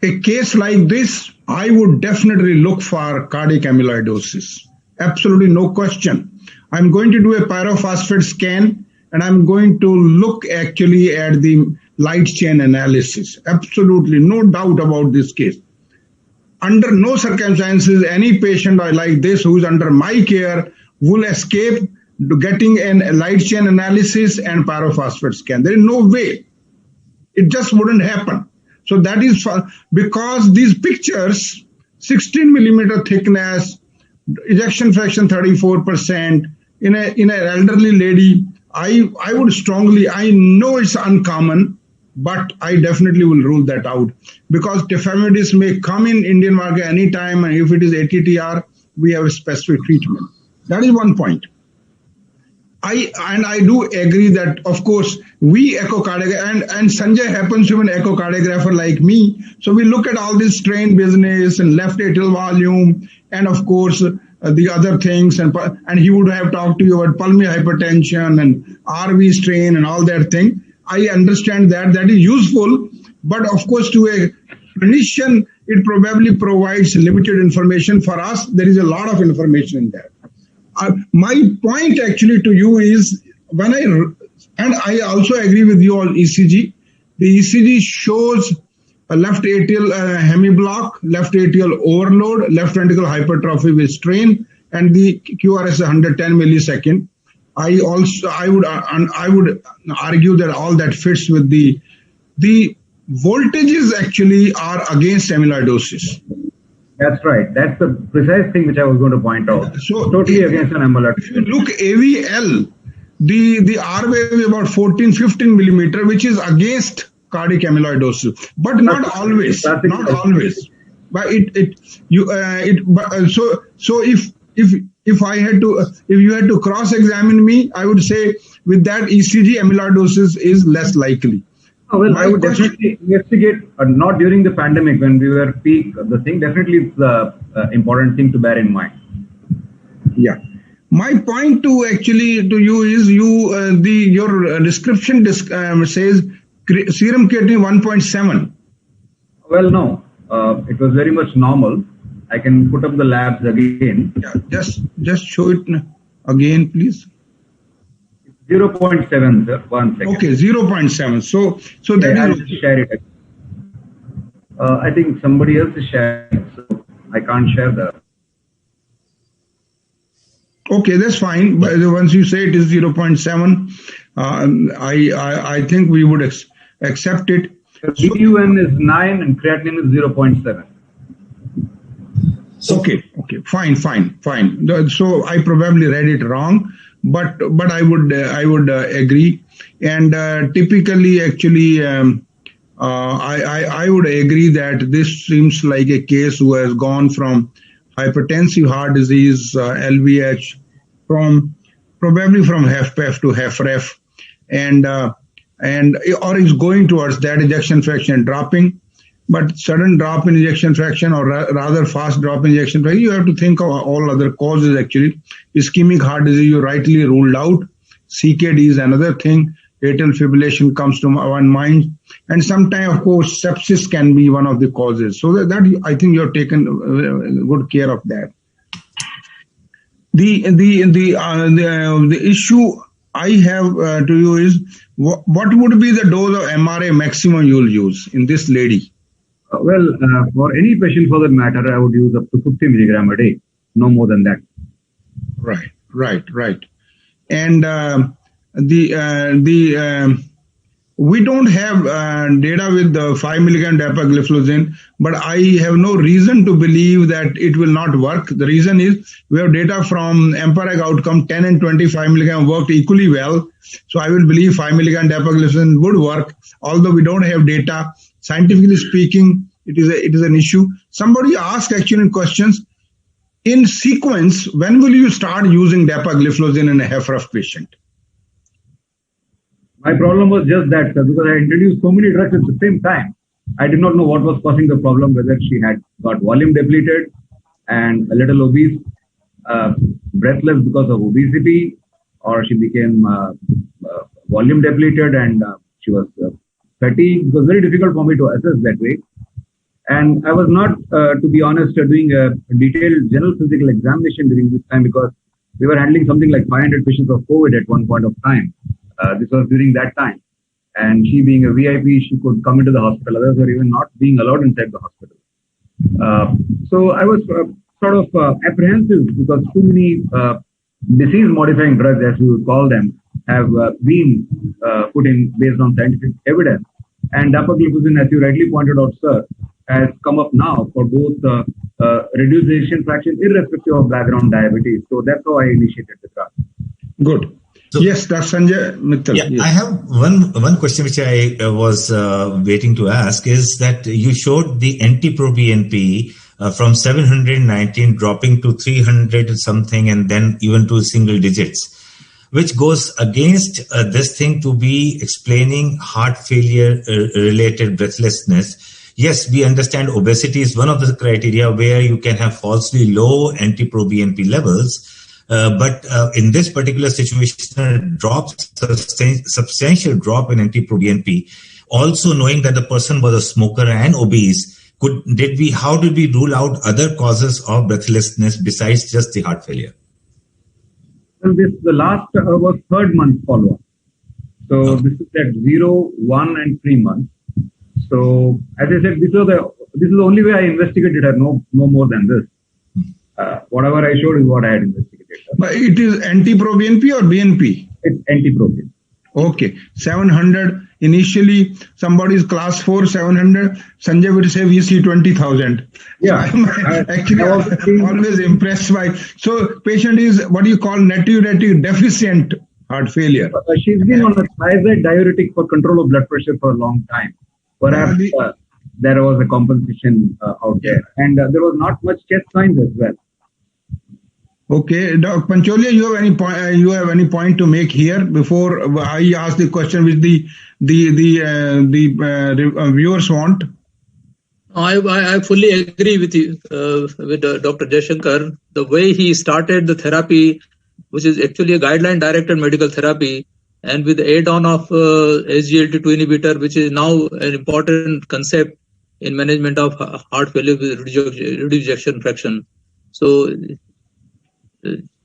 A case like this, I would definitely look for cardiac amyloidosis. Absolutely no question. I'm going to do a pyrophosphate scan, and I'm going to look actually at the light chain analysis. Absolutely no doubt about this case. Under no circumstances, any patient like this who is under my care will escape to getting a light chain analysis and pyrophosphate scan. There is no way. It just wouldn't happen. So that is because these pictures, 16 millimeter thickness, ejection fraction 34%, in an elderly lady, I would strongly, I know it's uncommon, but I definitely will rule that out because tafamidis may come in Indian market anytime, and if it is ATTR, we have a specific treatment. That is one point. I do agree that, of course, we echocardiograph, and Sanjay happens to be an echocardiographer like me, so we look at all this strain business and left atrial volume, and of course, the other things, and he would have talked to you about pulmonary hypertension and RV strain and all that thing. I understand that is useful, but of course to a clinician, it probably provides limited information. For us, there is a lot of information in there. My point actually to you is, and I also agree with you on ECG. The ECG shows a left atrial hemiblock, left atrial overload, left ventricular hypertrophy with strain, and the QRS is 110 millisecond. I would argue that all that fits with the voltages actually are against amyloidosis. That's right. That's the precise thing which I was going to point out. So totally against an amyloid. If you look AVL, the R wave is about 14-15 millimeter, which is against cardiac amyloidosis, but not always. Not always. But if you had to cross-examine me, I would say with that ECG amyloidosis is less likely. Oh, well, I would definitely investigate, not during the pandemic when we were peak. The thing definitely is the important thing to bear in mind. Yeah. My point to you is your description says serum creatinine 1.7. Well, no, it was very much normal. I can put up the labs again. Yeah, just show it again, please. 0.7, sir. 1 second. Okay, 0.7. So that I'll is share it. I think somebody else is sharing, so I can't share that. Okay, that's fine. But once you say it is 0.7, I think we would accept it. BUN is 9 and creatinine is 0.7. Okay, fine. So I probably read it wrong, but I would agree. And typically, actually, I would agree that this seems like a case who has gone from hypertensive heart disease, LVH, probably from HFpEF to HFrEF, or is going towards that ejection fraction dropping. But sudden drop in ejection fraction, or rather fast drop in ejection fraction, you have to think of all other causes actually. Ischemic heart disease, you rightly ruled out. CKD is another thing. Atrial fibrillation comes to one mind. And sometimes, of course, sepsis can be one of the causes. So that I think you have taken good care of that. The issue I have to you is, what would be the dose of MRA maximum you will use in this lady? Well, for any patient for that matter, I would use up to 50 milligram a day, no more than that. Right. And we don't have data with the 5 milligram dapagliflozin, but I have no reason to believe that it will not work. The reason is we have data from EMPERAG outcome, 10 and 25 milligram worked equally well. So I will believe 5 milligram dapagliflozin would work, although we don't have data. Scientifically speaking, it is an issue. Somebody asked actually questions. In sequence, when will you start using dapagliflozin in a HFrEF patient? My problem was just that, sir, because I introduced so many drugs at the same time. I did not know what was causing the problem, whether she had got volume depleted and a little obese, breathless because of obesity, or she became volume depleted and she was fatigued. It was very difficult for me to assess that way. And I was not, to be honest, doing a detailed general physical examination during this time, because we were handling something like 500 patients of COVID at one point of time. This was during that time. And she being a VIP, she could come into the hospital. Others were even not being allowed inside the hospital. So I was sort of apprehensive, because too many disease-modifying drugs, as we would call them, have been put in based on scientific evidence. And dapagliflozin, as you rightly pointed out, sir, has come up now for both reduced ejection fraction irrespective of background diabetes. So that's how I initiated the drug. Good. So, yes, that's Sanjay Mittal. Yeah, yes. I have one question which I was waiting to ask, is that you showed the NT-proBNP from 719 dropping to 300 something and then even to single digits, which goes against this thing to be explaining heart failure related breathlessness. yes, we understand obesity is one of the criteria where you can have falsely low NT-proBNP levels. But in this particular situation, a substantial drop in NT-proBNP, also knowing that the person was a smoker and obese, how did we rule out other causes of breathlessness besides just the heart failure? Well, the last was 3rd month follow-up. So Okay. this is at 0, 1, and 3 months. So as I said, this is the only way I investigated her. No more than this. Whatever I showed is what I had investigated. But it is NT-proBNP or BNP? It's NT-proBNP. Okay, 700. Initially, somebody is class 4, 700. Sanjay would say we see 20,000. Yeah. So I'm always impressed by. So patient is what you call natriuretic deficient heart failure. She's been on a thiazide diuretic for control of blood pressure for a long time. Perhaps there was a compensation out there, and there was not much chest signs as well. Okay, Dr. Pancholia, you have any point to make here before I ask the question which the viewers want? I fully agree with you, with Dr. Jaishankar. The way he started the therapy, which is actually a guideline-directed medical therapy, and with the add-on of SGLT2 inhibitor, which is now an important concept in management of heart failure with reduced ejection fraction. So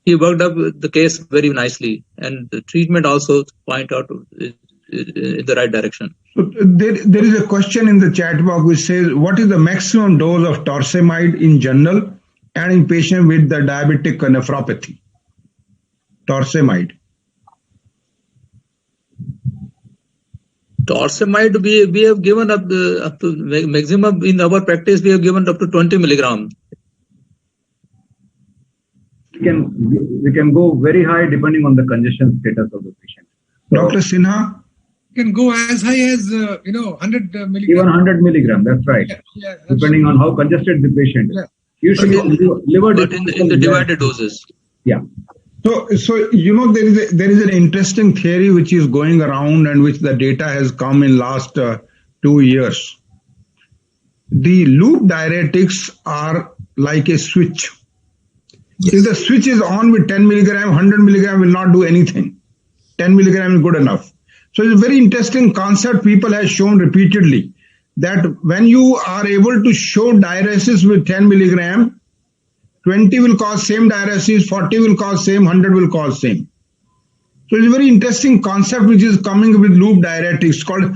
he worked up the case very nicely, and the treatment also point out in the right direction. So there is a question in the chat box which says, what is the maximum dose of torsemide in general and in patient with the diabetic nephropathy? Torsemide. Torsemide, we have given up to maximum in our practice. We have given up to 20 milligram. We can go very high depending on the congestion status of the patient. Dr. Sinha? Can go as high as 100 milligram. Even 100 milligram, that's right. Yeah, depending on how congested the patient is. Yeah. Usually, liver But in the divided doses. Yeah. So there is an interesting theory which is going around and which the data has come in last 2 years. The loop diuretics are like a switch. Yes. If the switch is on with 10 milligram, 100 milligram will not do anything. 10 milligram is good enough. So it's a very interesting concept people have shown repeatedly that when you are able to show diuresis with 10 milligram, 20 will cause same diuresis, 40 will cause same, 100 will cause same. So it's a very interesting concept which is coming with loop diuretics called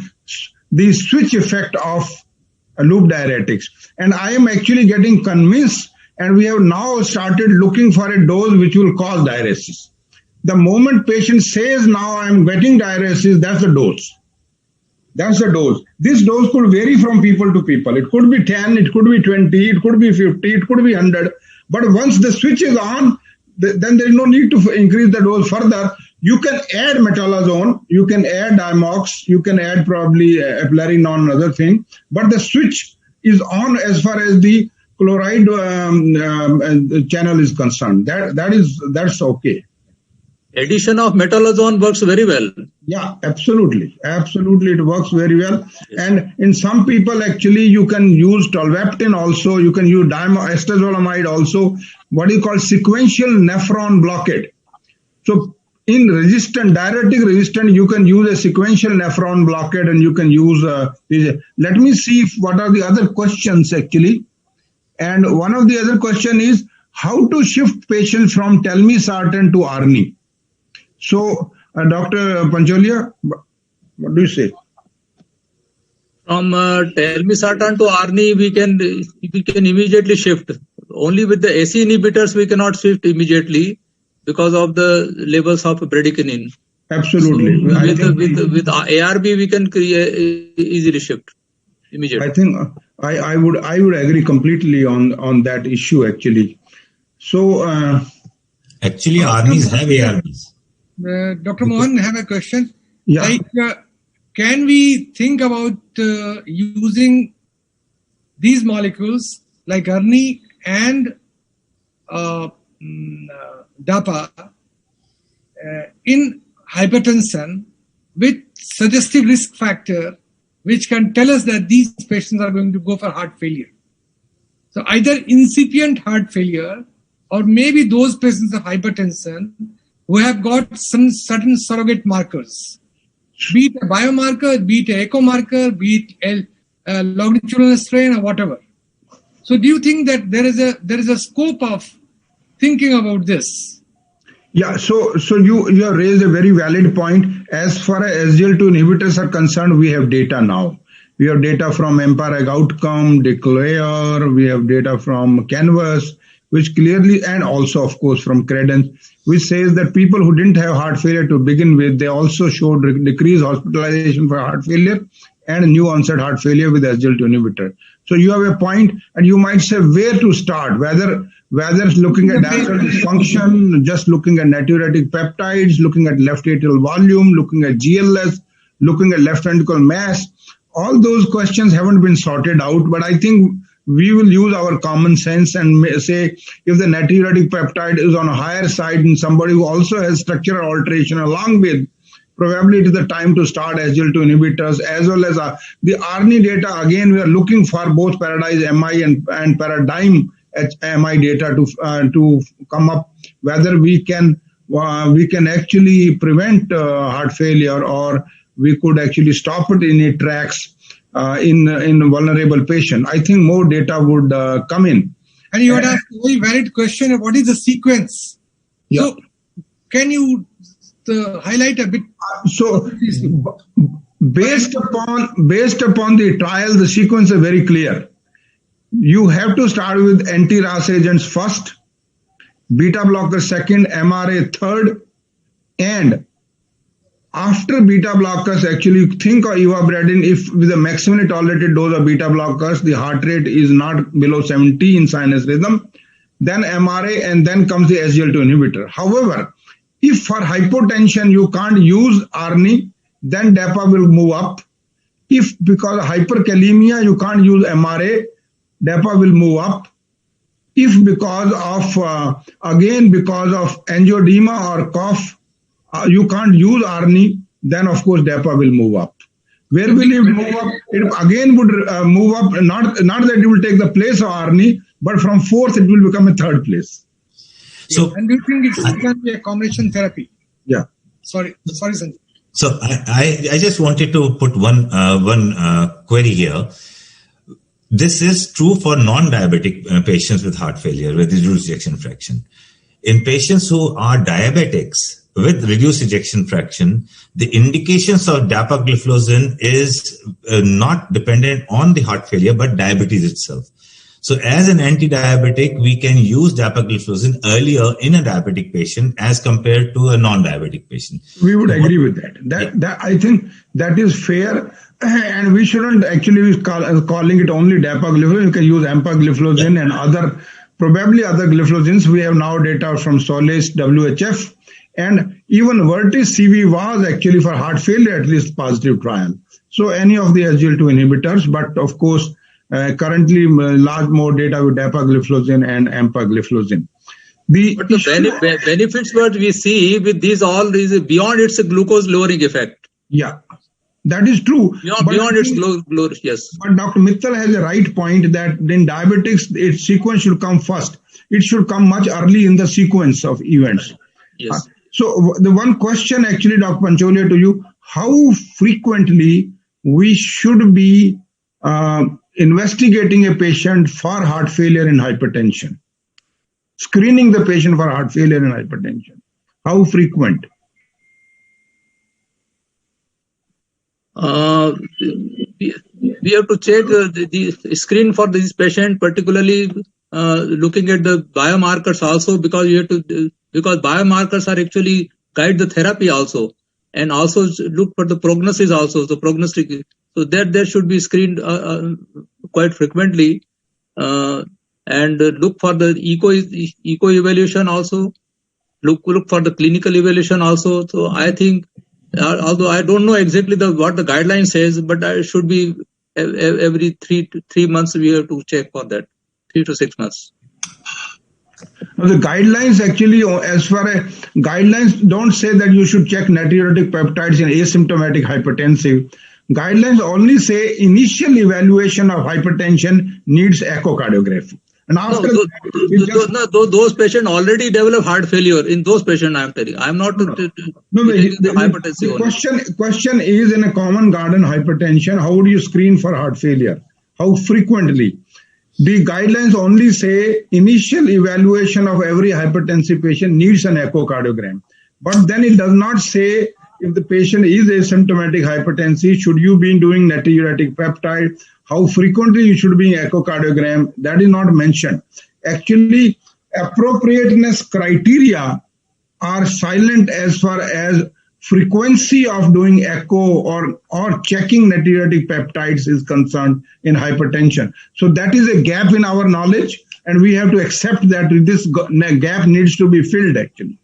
the switch effect of loop diuretics. And I am actually getting convinced, and we have now started looking for a dose which will cause diuresis. The moment patient says, now I am getting diuresis, that's the dose. That's the dose. This dose could vary from people to people. It could be 10, it could be 20, it could be 50, it could be 100. But once the switch is on, then there is no need to increase the dose further. You can add metolazone, you can add Dimox, you can add probably eplerenone, another thing. But the switch is on as far as the chloride channel is concerned. That's okay. Addition of metolazone works very well. Yeah, absolutely. Absolutely, it works very well. Yes. And in some people, actually, you can use tolvaptan also. You can use acetazolamide also. What is called sequential nephron blockade. So in diuretic resistant, you can use a sequential nephron blockade, and you can use let me see what are the other questions actually. And one of the other question is how to shift patients from telmisartan to ARNI. So, Dr. Pancholia, what do you say? From telmisartan to ARNI, we can immediately shift. Only with the AC inhibitors we cannot shift immediately because of the levels of bradykinin. Absolutely. So with ARB we can easily shift immediately. I think I would agree completely on that issue actually. So actually, ARNIs have ARBs. Dr. Mohan, I have a question. Yeah. Like, can we think about using these molecules like ARNI and DAPA in hypertension with suggestive risk factor which can tell us that these patients are going to go for heart failure. So either incipient heart failure, or maybe those patients of hypertension who have got some certain surrogate markers, be it a biomarker, be it an echo marker, be it a longitudinal strain or whatever. So do you think that there is a scope of thinking about this? Yeah, so you have raised a very valid point. As far as SGLT2 inhibitors are concerned, we have data now. We have data from EMPA-REG outcome, Declare, we have data from Canvas, which clearly, and also of course from Credence, which says that people who didn't have heart failure to begin with, they also showed decreased hospitalization for heart failure and new onset heart failure with SGLT2 inhibitor. So you have a point, and you might say where to start, whether looking at diastolic dysfunction, just looking at natriuretic peptides, looking at left atrial volume, looking at GLS, looking at left ventricular mass. All those questions haven't been sorted out, but I think we will use our common sense and say if the natriuretic peptide is on a higher side in somebody who also has structural alteration along with, probably it is the time to start SGLT2 inhibitors, as well as the ARNI data. Again, we are looking for both Paradise MI and Paradigm MI data to come up whether we can actually prevent heart failure, or we could actually stop it in its tracks in vulnerable patient. I think more data would come in. And you had asked a very valid question of what is the sequence. Yeah. So can you highlight a bit? So based upon the trial, the sequence is very clear. You have to start with anti-RAS agents first, beta blocker second, MRA third, and after beta blockers, actually think of ivabradine. If with the maximally tolerated dose of beta blockers, the heart rate is not below 70 in sinus rhythm, then MRA, and then comes the SGLT2 inhibitor. However, if for hypotension you can't use ARNI, then DAPA will move up. If because of hyperkalemia you can't use MRA, DAPA will move up. If because of angioedema or cough, you can't use ARNI, then of course DAPA will move up. Where will it move up? It again would move up, not that it will take the place of ARNI, but from fourth it will become a third place. So, and do you think it can be a combination therapy? Yeah. Sorry, Sanjay. So I just wanted to put one query here. This is true for non-diabetic patients with heart failure with reduced ejection fraction. In patients who are diabetics with reduced ejection fraction, the indications of dapagliflozin is not dependent on the heart failure, but diabetes itself. So as an anti-diabetic, we can use dapagliflozin earlier in a diabetic patient as compared to a non-diabetic patient. We would agree with that. That I think that is fair, and we shouldn't actually be calling it only dapagliflozin. You can use empagliflozin and probably other gliflozins. We have now data from Solace, WHF, and even Vertis CV was actually for heart failure at least positive trial. So any of the SGLT2 inhibitors, but of course, currently large more data with dapagliflozin and empagliflozin. But the benefits what we see with these all is beyond its glucose lowering effect. Yeah, that is true. Beyond its glucose, yes. But Dr. Mittal has a right point that in diabetics, its sequence should come first. It should come much early in the sequence of events. Yes. So the one question actually, Dr. Pancholia, to you, how frequently we should be investigating a patient for heart failure and hypertension, screening the patient for heart failure and hypertension. How frequent? We have to check the screen for this patient, particularly looking at the biomarkers also, because because biomarkers are actually guide the therapy also, and also look for the prognosis also. The prognostic. So there should be screened quite frequently, and look for the echo evaluation also. Look for the clinical evaluation also. So I think, although I don't know exactly what the guideline says, but it should be every 3 months we have to check for that. 3 to 6 months. Now the guidelines actually, as far as guidelines don't say that you should check natriuretic peptides in asymptomatic hypertensive, Guidelines only say initial evaluation of hypertension needs echocardiography. And after those patients already develop heart failure. In those patients, I'm telling, I'm not the hypertensive. Question is, in a common garden hypertension, how do you screen for heart failure? How frequently? The guidelines only say initial evaluation of every hypertensive patient needs an echocardiogram. But then it does not say if the patient is asymptomatic hypertensive, should you be doing natriuretic peptide? How frequently you should be in echocardiogram? That is not mentioned. Actually, appropriateness criteria are silent as far as frequency of doing echo or checking natriuretic peptides is concerned in hypertension. So that is a gap in our knowledge, and we have to accept that this gap needs to be filled actually.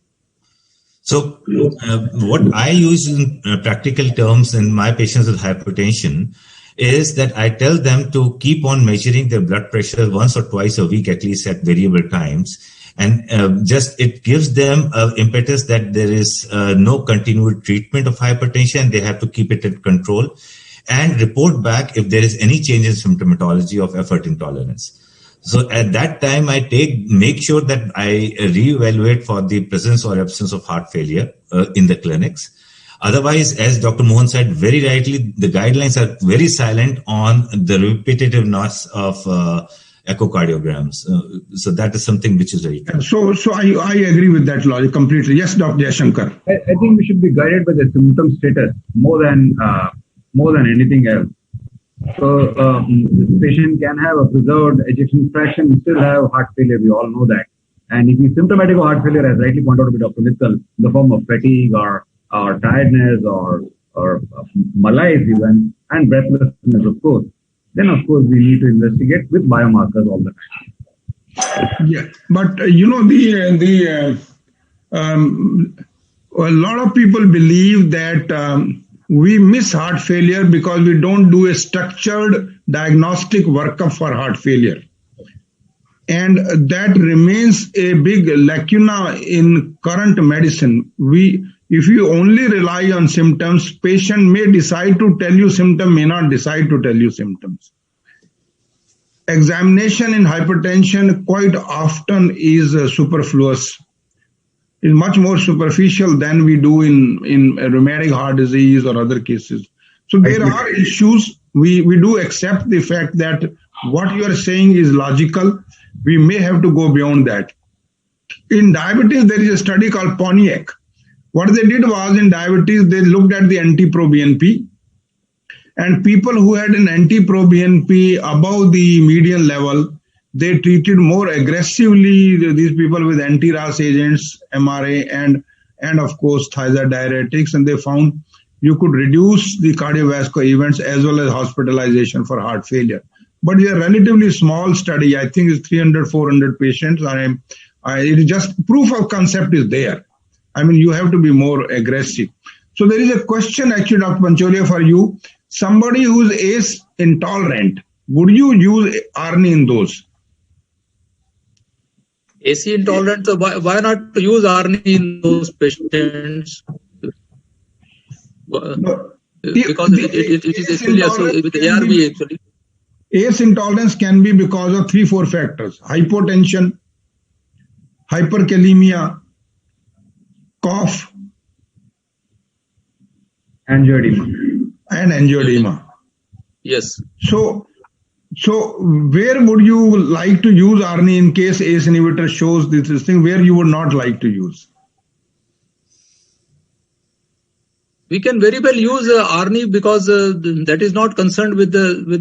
So what I use in practical terms in my patients with hypertension is that I tell them to keep on measuring their blood pressure once or twice a week, at least at variable times. And just it gives them impetus that there is no continued treatment of hypertension. They have to keep it in control and report back if there is any change in symptomatology of effort intolerance. So at that time, I make sure that I reevaluate for the presence or absence of heart failure in the clinics. Otherwise, as Dr. Mohan said very rightly, the guidelines are very silent on the repetitiveness of echocardiograms. So that is something which is very true. So I agree with that logic completely. Yes, Dr. Yashankar. I think we should be guided by the symptom status more than anything else. So this patient can have a preserved ejection fraction and still have heart failure. We all know that. And if he's symptomatic of heart failure, as rightly pointed out by Dr. Mittal, in the form of fatigue or tiredness or malaise even, and breathlessness, of course, then of course we need to investigate with biomarkers all the time. Yeah, but a lot of people believe that we miss heart failure because we don't do a structured diagnostic workup for heart failure. And that remains a big lacuna in current medicine. If you only rely on symptoms, patient may decide to tell you symptom, may not decide to tell you symptoms. Examination in hypertension quite often is superfluous. Is much more superficial than we do in rheumatic heart disease or other cases. So there are issues. We do accept the fact that what you are saying is logical. We may have to go beyond that. In diabetes, there is a study called PONIAC. What they did was in diabetes, they looked at the NT-proBNP, and people who had an NT-proBNP above the median level, they treated more aggressively these people with anti-RAS agents, MRA, and of course thiazide-diuretics, and they found you could reduce the cardiovascular events as well as hospitalization for heart failure. But it's a relatively small study. I think it's 300, 400 patients. It is just proof of concept is there. I mean, you have to be more aggressive. So there is a question actually, Dr. Pancholia, for you. Somebody who's ACE intolerant, would you use ARNI in those? AC intolerant, so why not use ARNI in those patients? No, because it is actually with ARB actually. ACE intolerance can be because of 3-4 factors: hypotension, hyperkalemia, cough, angioedema. And angioedema. Yes. So where would you like to use ARNI in case ACE inhibitor shows this thing, where you would not like to use? We can very well use ARNI because that is not concerned with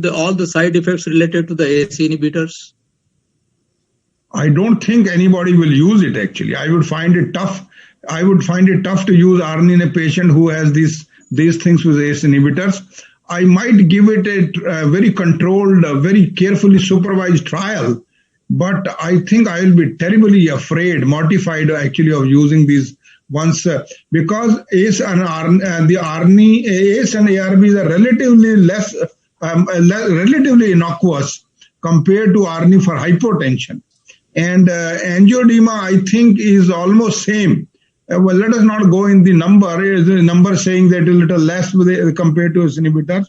all the side effects related to the ACE inhibitors. I don't think anybody will use it actually. I would find it tough. I would find it tough to use ARNI in a patient who has these things with ACE inhibitors. I might give it a very controlled, very carefully supervised trial, but I think I will be terribly afraid, mortified actually of using these once because ACE and the ARNI, ACE and ARBs are relatively less, relatively innocuous compared to ARNI for hypotension. And angioedema, I think, is almost same. well, let us not go in the number. The number saying that a little less compared to inhibitors.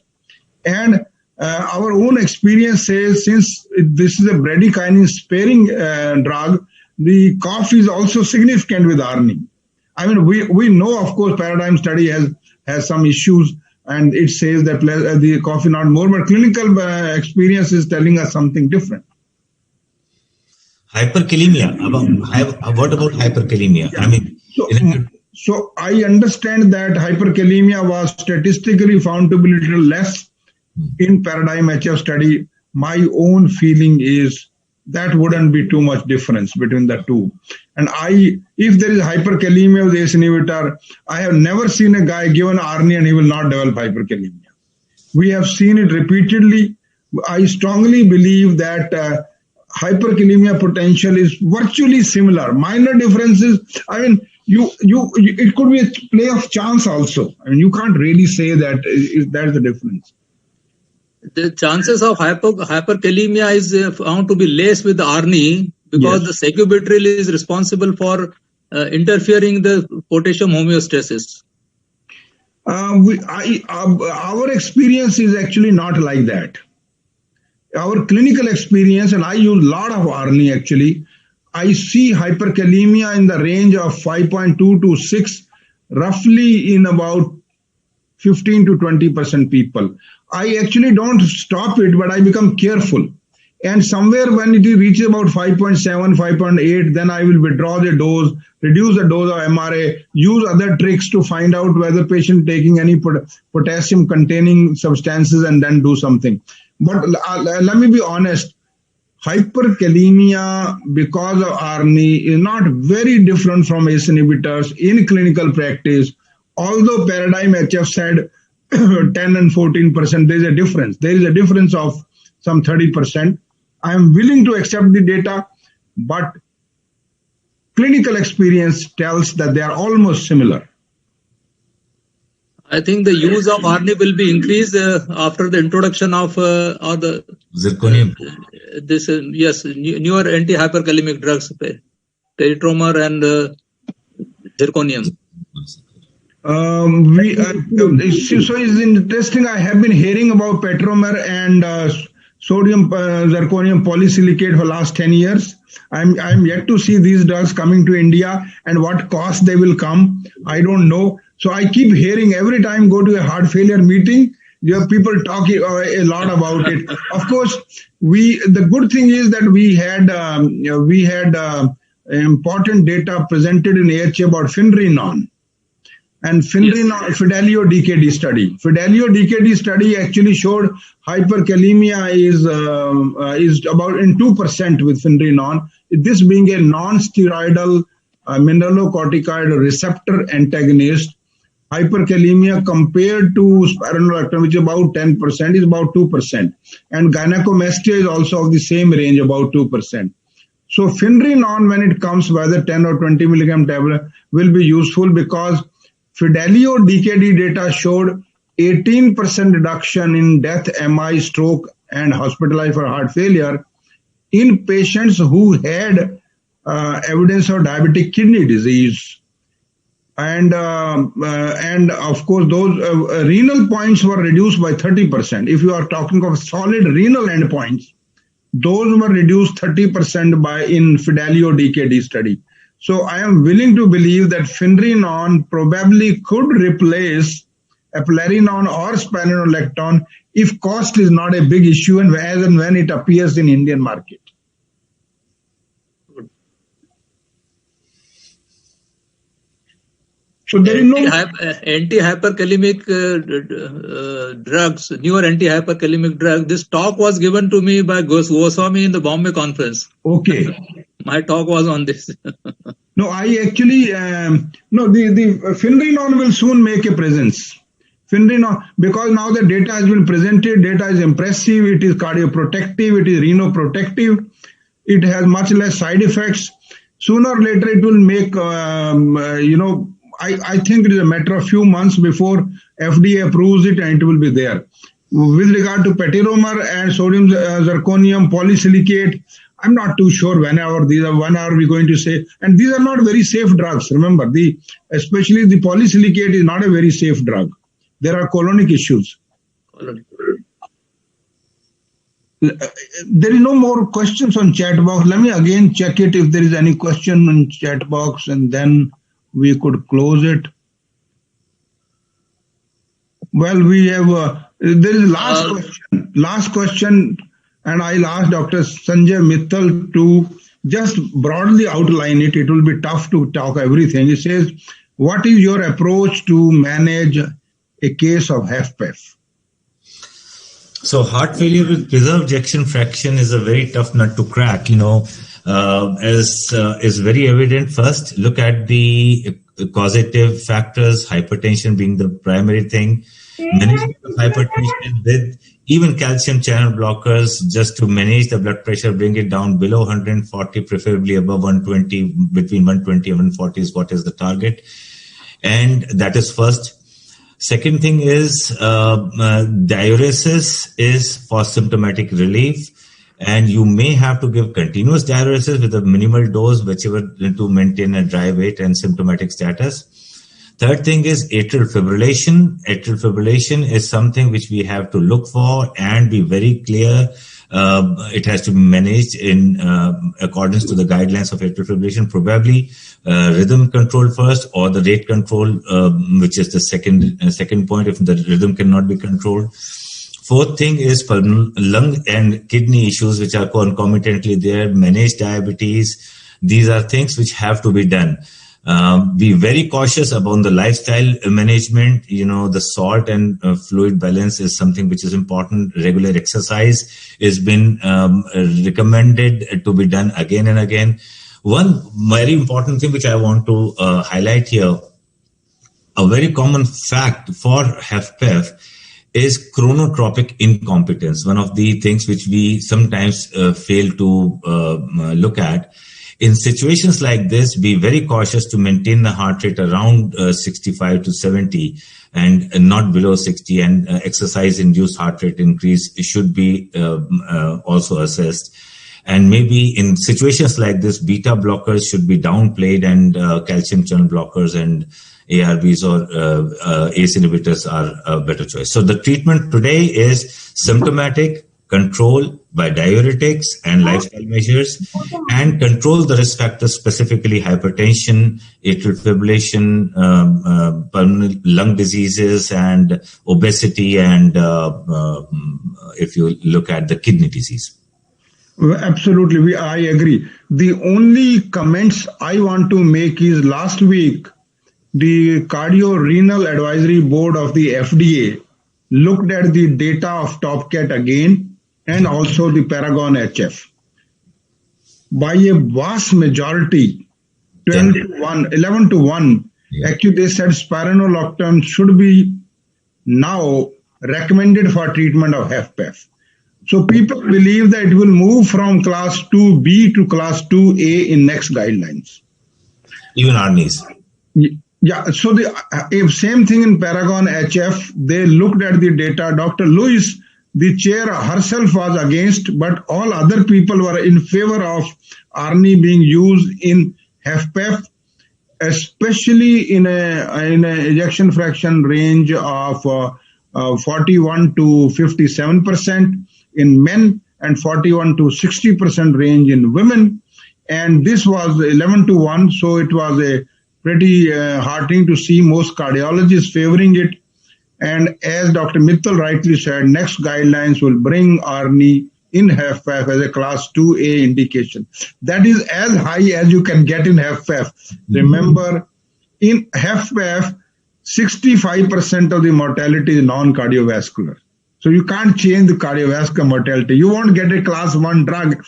And our own experience says, since this is a bradykinin sparing drug, the cough is also significant with ARNI. I mean, we know, of course, paradigm study has some issues, and it says that the cough is not more, but clinical experience is telling us something different. Hyperkalemia. What about hyperkalemia? Yeah. I mean, so I understand that hyperkalemia was statistically found to be a little less in paradigm HF study. My own feeling is that wouldn't be too much difference between the two. And if there is hyperkalemia with ACE inhibitor, I have never seen a guy given ARNI and he will not develop hyperkalemia. We have seen it repeatedly. I strongly believe that hyperkalemia potential is virtually similar. Minor differences. I mean, it could be a play of chance also. I mean, you can't really say that that's the difference. The chances of hyperkalemia is found to be less with the ARNI because the sacubitril is responsible for interfering the potassium homeostasis. Our experience is actually not like that. Our clinical experience, and I use a lot of ARNI actually, I see hyperkalemia in the range of 5.2 to 6, roughly in about 15 to 20% people. I actually don't stop it, but I become careful. And somewhere when it reaches about 5.7, 5.8, then I will withdraw the dose, reduce the dose of MRA, use other tricks to find out whether patient taking any potassium containing substances, and then do something. But let me be honest, hyperkalemia because of ARNI is not very different from ACE inhibitors in clinical practice. Although paradigm HF said 10 and 14%, there is a difference. There is a difference of some 30%. I am willing to accept the data, but clinical experience tells that they are almost similar. I think the use of ARNI will be increased after the introduction of the zirconium. Newer anti-hyperkalemic drugs, Teritromer and zirconium. So it's interesting. I have been hearing about Petromer and sodium zirconium polysilicate for last 10 years. I'm yet to see these drugs coming to India and what cost they will come. I don't know. So I keep hearing every time go to a heart failure meeting, you have people talking a lot about it. Of course, the good thing is that we had important data presented in AHA about Finrenon. And Fidelio DKD study. Fidelio DKD study actually showed hyperkalemia is about in 2% with Finrenon. This being a non-steroidal mineralocorticoid receptor antagonist, hyperkalemia compared to spironolactone, which is about 10%, is about 2%. And gynecomastia is also of the same range, about 2%. So Finrenon, when it comes, whether 10 or 20 milligram tablet, will be useful because Fidelio DKD data showed 18% reduction in death, MI, stroke, and hospitalized for heart failure in patients who had evidence of diabetic kidney disease. And of course, those renal points were reduced by 30%. If you are talking of solid renal endpoints, those were reduced 30% in Fidelio DKD study. So I am willing to believe that Finrenon probably could replace eplerenone or spironolactone if cost is not a big issue and as and when it appears in Indian market. So there is no anti-hyperkalemic drugs, newer anti-hyperkalemic drugs. This talk was given to me by Goswami in the Bombay conference. Okay. My talk was on this. No, I actually, the Finrenon will soon make a presence. Finrenon, because now the data has been presented, data is impressive, it is cardioprotective, it is renoprotective, it has much less side effects. Sooner or later it will make, I think it is a matter of few months before FDA approves it and it will be there. With regard to Petiromer and sodium zirconium polysilicate, I'm not too sure when are we going to say, and these are not very safe drugs. Remember, especially the polysilicate is not a very safe drug. There are colonic issues. There is no more questions on chat box. Let me again check it if there is any question on chat box, and then we could close it. Well, we have there is last question, and I'll ask Dr. Sanjay Mittal to just broadly outline it. It will be tough to talk everything. He says, what is your approach to manage a case of HFpEF? So heart failure with preserved ejection fraction is a very tough nut to crack, as is very evident. First, look at the causative factors, hypertension being the primary thing. Management of hypertension with even calcium channel blockers just to manage the blood pressure, bring it down below 140, preferably above 120, between 120 and 140 is what is the target. And that is first. Second thing is diuresis is for symptomatic relief, and you may have to give continuous diuresis with a minimal dose, whichever, to maintain a dry weight and symptomatic status. Third thing is atrial fibrillation. Atrial fibrillation is something which we have to look for and be very clear. It has to be managed in accordance to the guidelines of atrial fibrillation, probably rhythm control first, or the rate control, which is the second point if the rhythm cannot be controlled. Fourth thing is for lung and kidney issues, which are concomitantly there, manage diabetes. These are things which have to be done. Be very cautious about the lifestyle management. The salt and fluid balance is something which is important. Regular exercise has been recommended to be done again and again. One very important thing which I want to highlight here, a very common fact for HFpEF is chronotropic incompetence, one of the things which we sometimes fail to look at. In situations like this, be very cautious to maintain the heart rate around 65 to 70 and not below 60, and exercise-induced heart rate increase should be also assessed. And maybe in situations like this, beta blockers should be downplayed, and calcium channel blockers and ARBs or ACE inhibitors are a better choice. So the treatment today is symptomatic, control by diuretics and lifestyle measures, and control the risk factors, specifically hypertension, atrial fibrillation, pulmonary lung diseases, and obesity, and if you look at the kidney disease. Absolutely, I agree. The only comments I want to make is last week, the Cardio-Renal Advisory Board of the FDA looked at the data of TopCat again, and also the Paragon HF. By a vast majority, 11 to 1, actually they said spironolactone should be now recommended for treatment of HFpEF. So people believe that it will move from class 2B to class 2A in next guidelines. Even ARNIs. Yeah, so the same thing in Paragon HF, they looked at the data. Dr. Lewis, the chair herself, was against, but all other people were in favor of ARNI being used in HFpEF, especially in a ejection fraction range of 41 to 57% in men and 41 to 60% range in women. And this was 11 to 1, so it was a pretty heartening to see most cardiologists favoring it. And as Dr. Mittal rightly said, next guidelines will bring ARNI in HFpEF as a class 2A indication. That is as high as you can get in HFpEF. Remember, in HFpEF, 65% of the mortality is non-cardiovascular. So you can't change the cardiovascular mortality. You won't get a class 1 drug.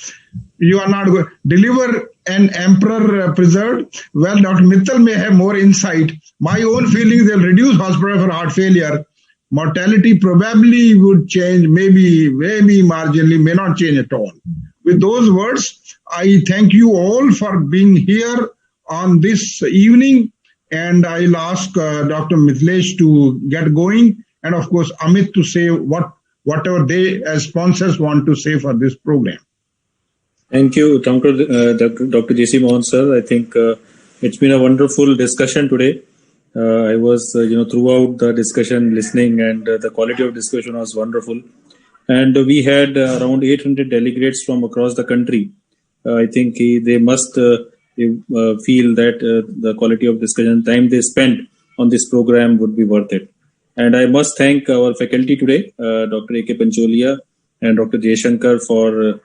You are not going to deliver an emperor preserved. Well, Dr. Mittal may have more insight. My own feeling, they'll reduce hospital for heart failure. Mortality probably would change, maybe marginally, may not change at all. With those words, I thank you all for being here on this evening. And I'll ask Dr. Mithilesh to get going. And of course, Amit to say whatever they as sponsors want to say for this program. Thank you, Dr. J.C. Mohan, sir. I think it's been a wonderful discussion today. I was, throughout the discussion listening, and the quality of discussion was wonderful. And we had around 800 delegates from across the country. I think they must feel that the quality of discussion time they spent on this program would be worth it. And I must thank our faculty today, Dr. A.K. Pancholia and Dr. Jayashankar, for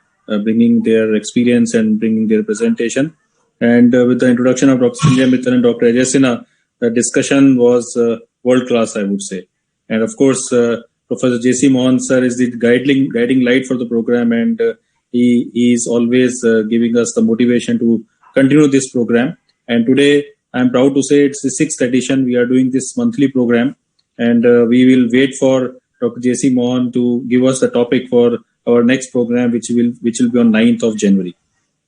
bringing their experience and bringing their presentation. And with the introduction of Dr. Sanjay Mittal and Dr. Ajay Sinha, the discussion was world class, I would say. And of course, Professor J.C. Mohan sir is the guiding light for the program, and he is always giving us the motivation to continue this program. And today, I'm proud to say it's the 6th edition. We are doing this monthly program, and we will wait for Dr. J.C. Mohan to give us the topic for our next program, which will be on 9th of January.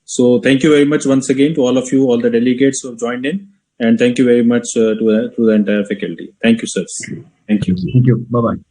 So thank you very much once again to all of you, all the delegates who have joined in, and thank you very much to the entire faculty. Thank you, sirs. Thank you. Thank you. Bye-bye.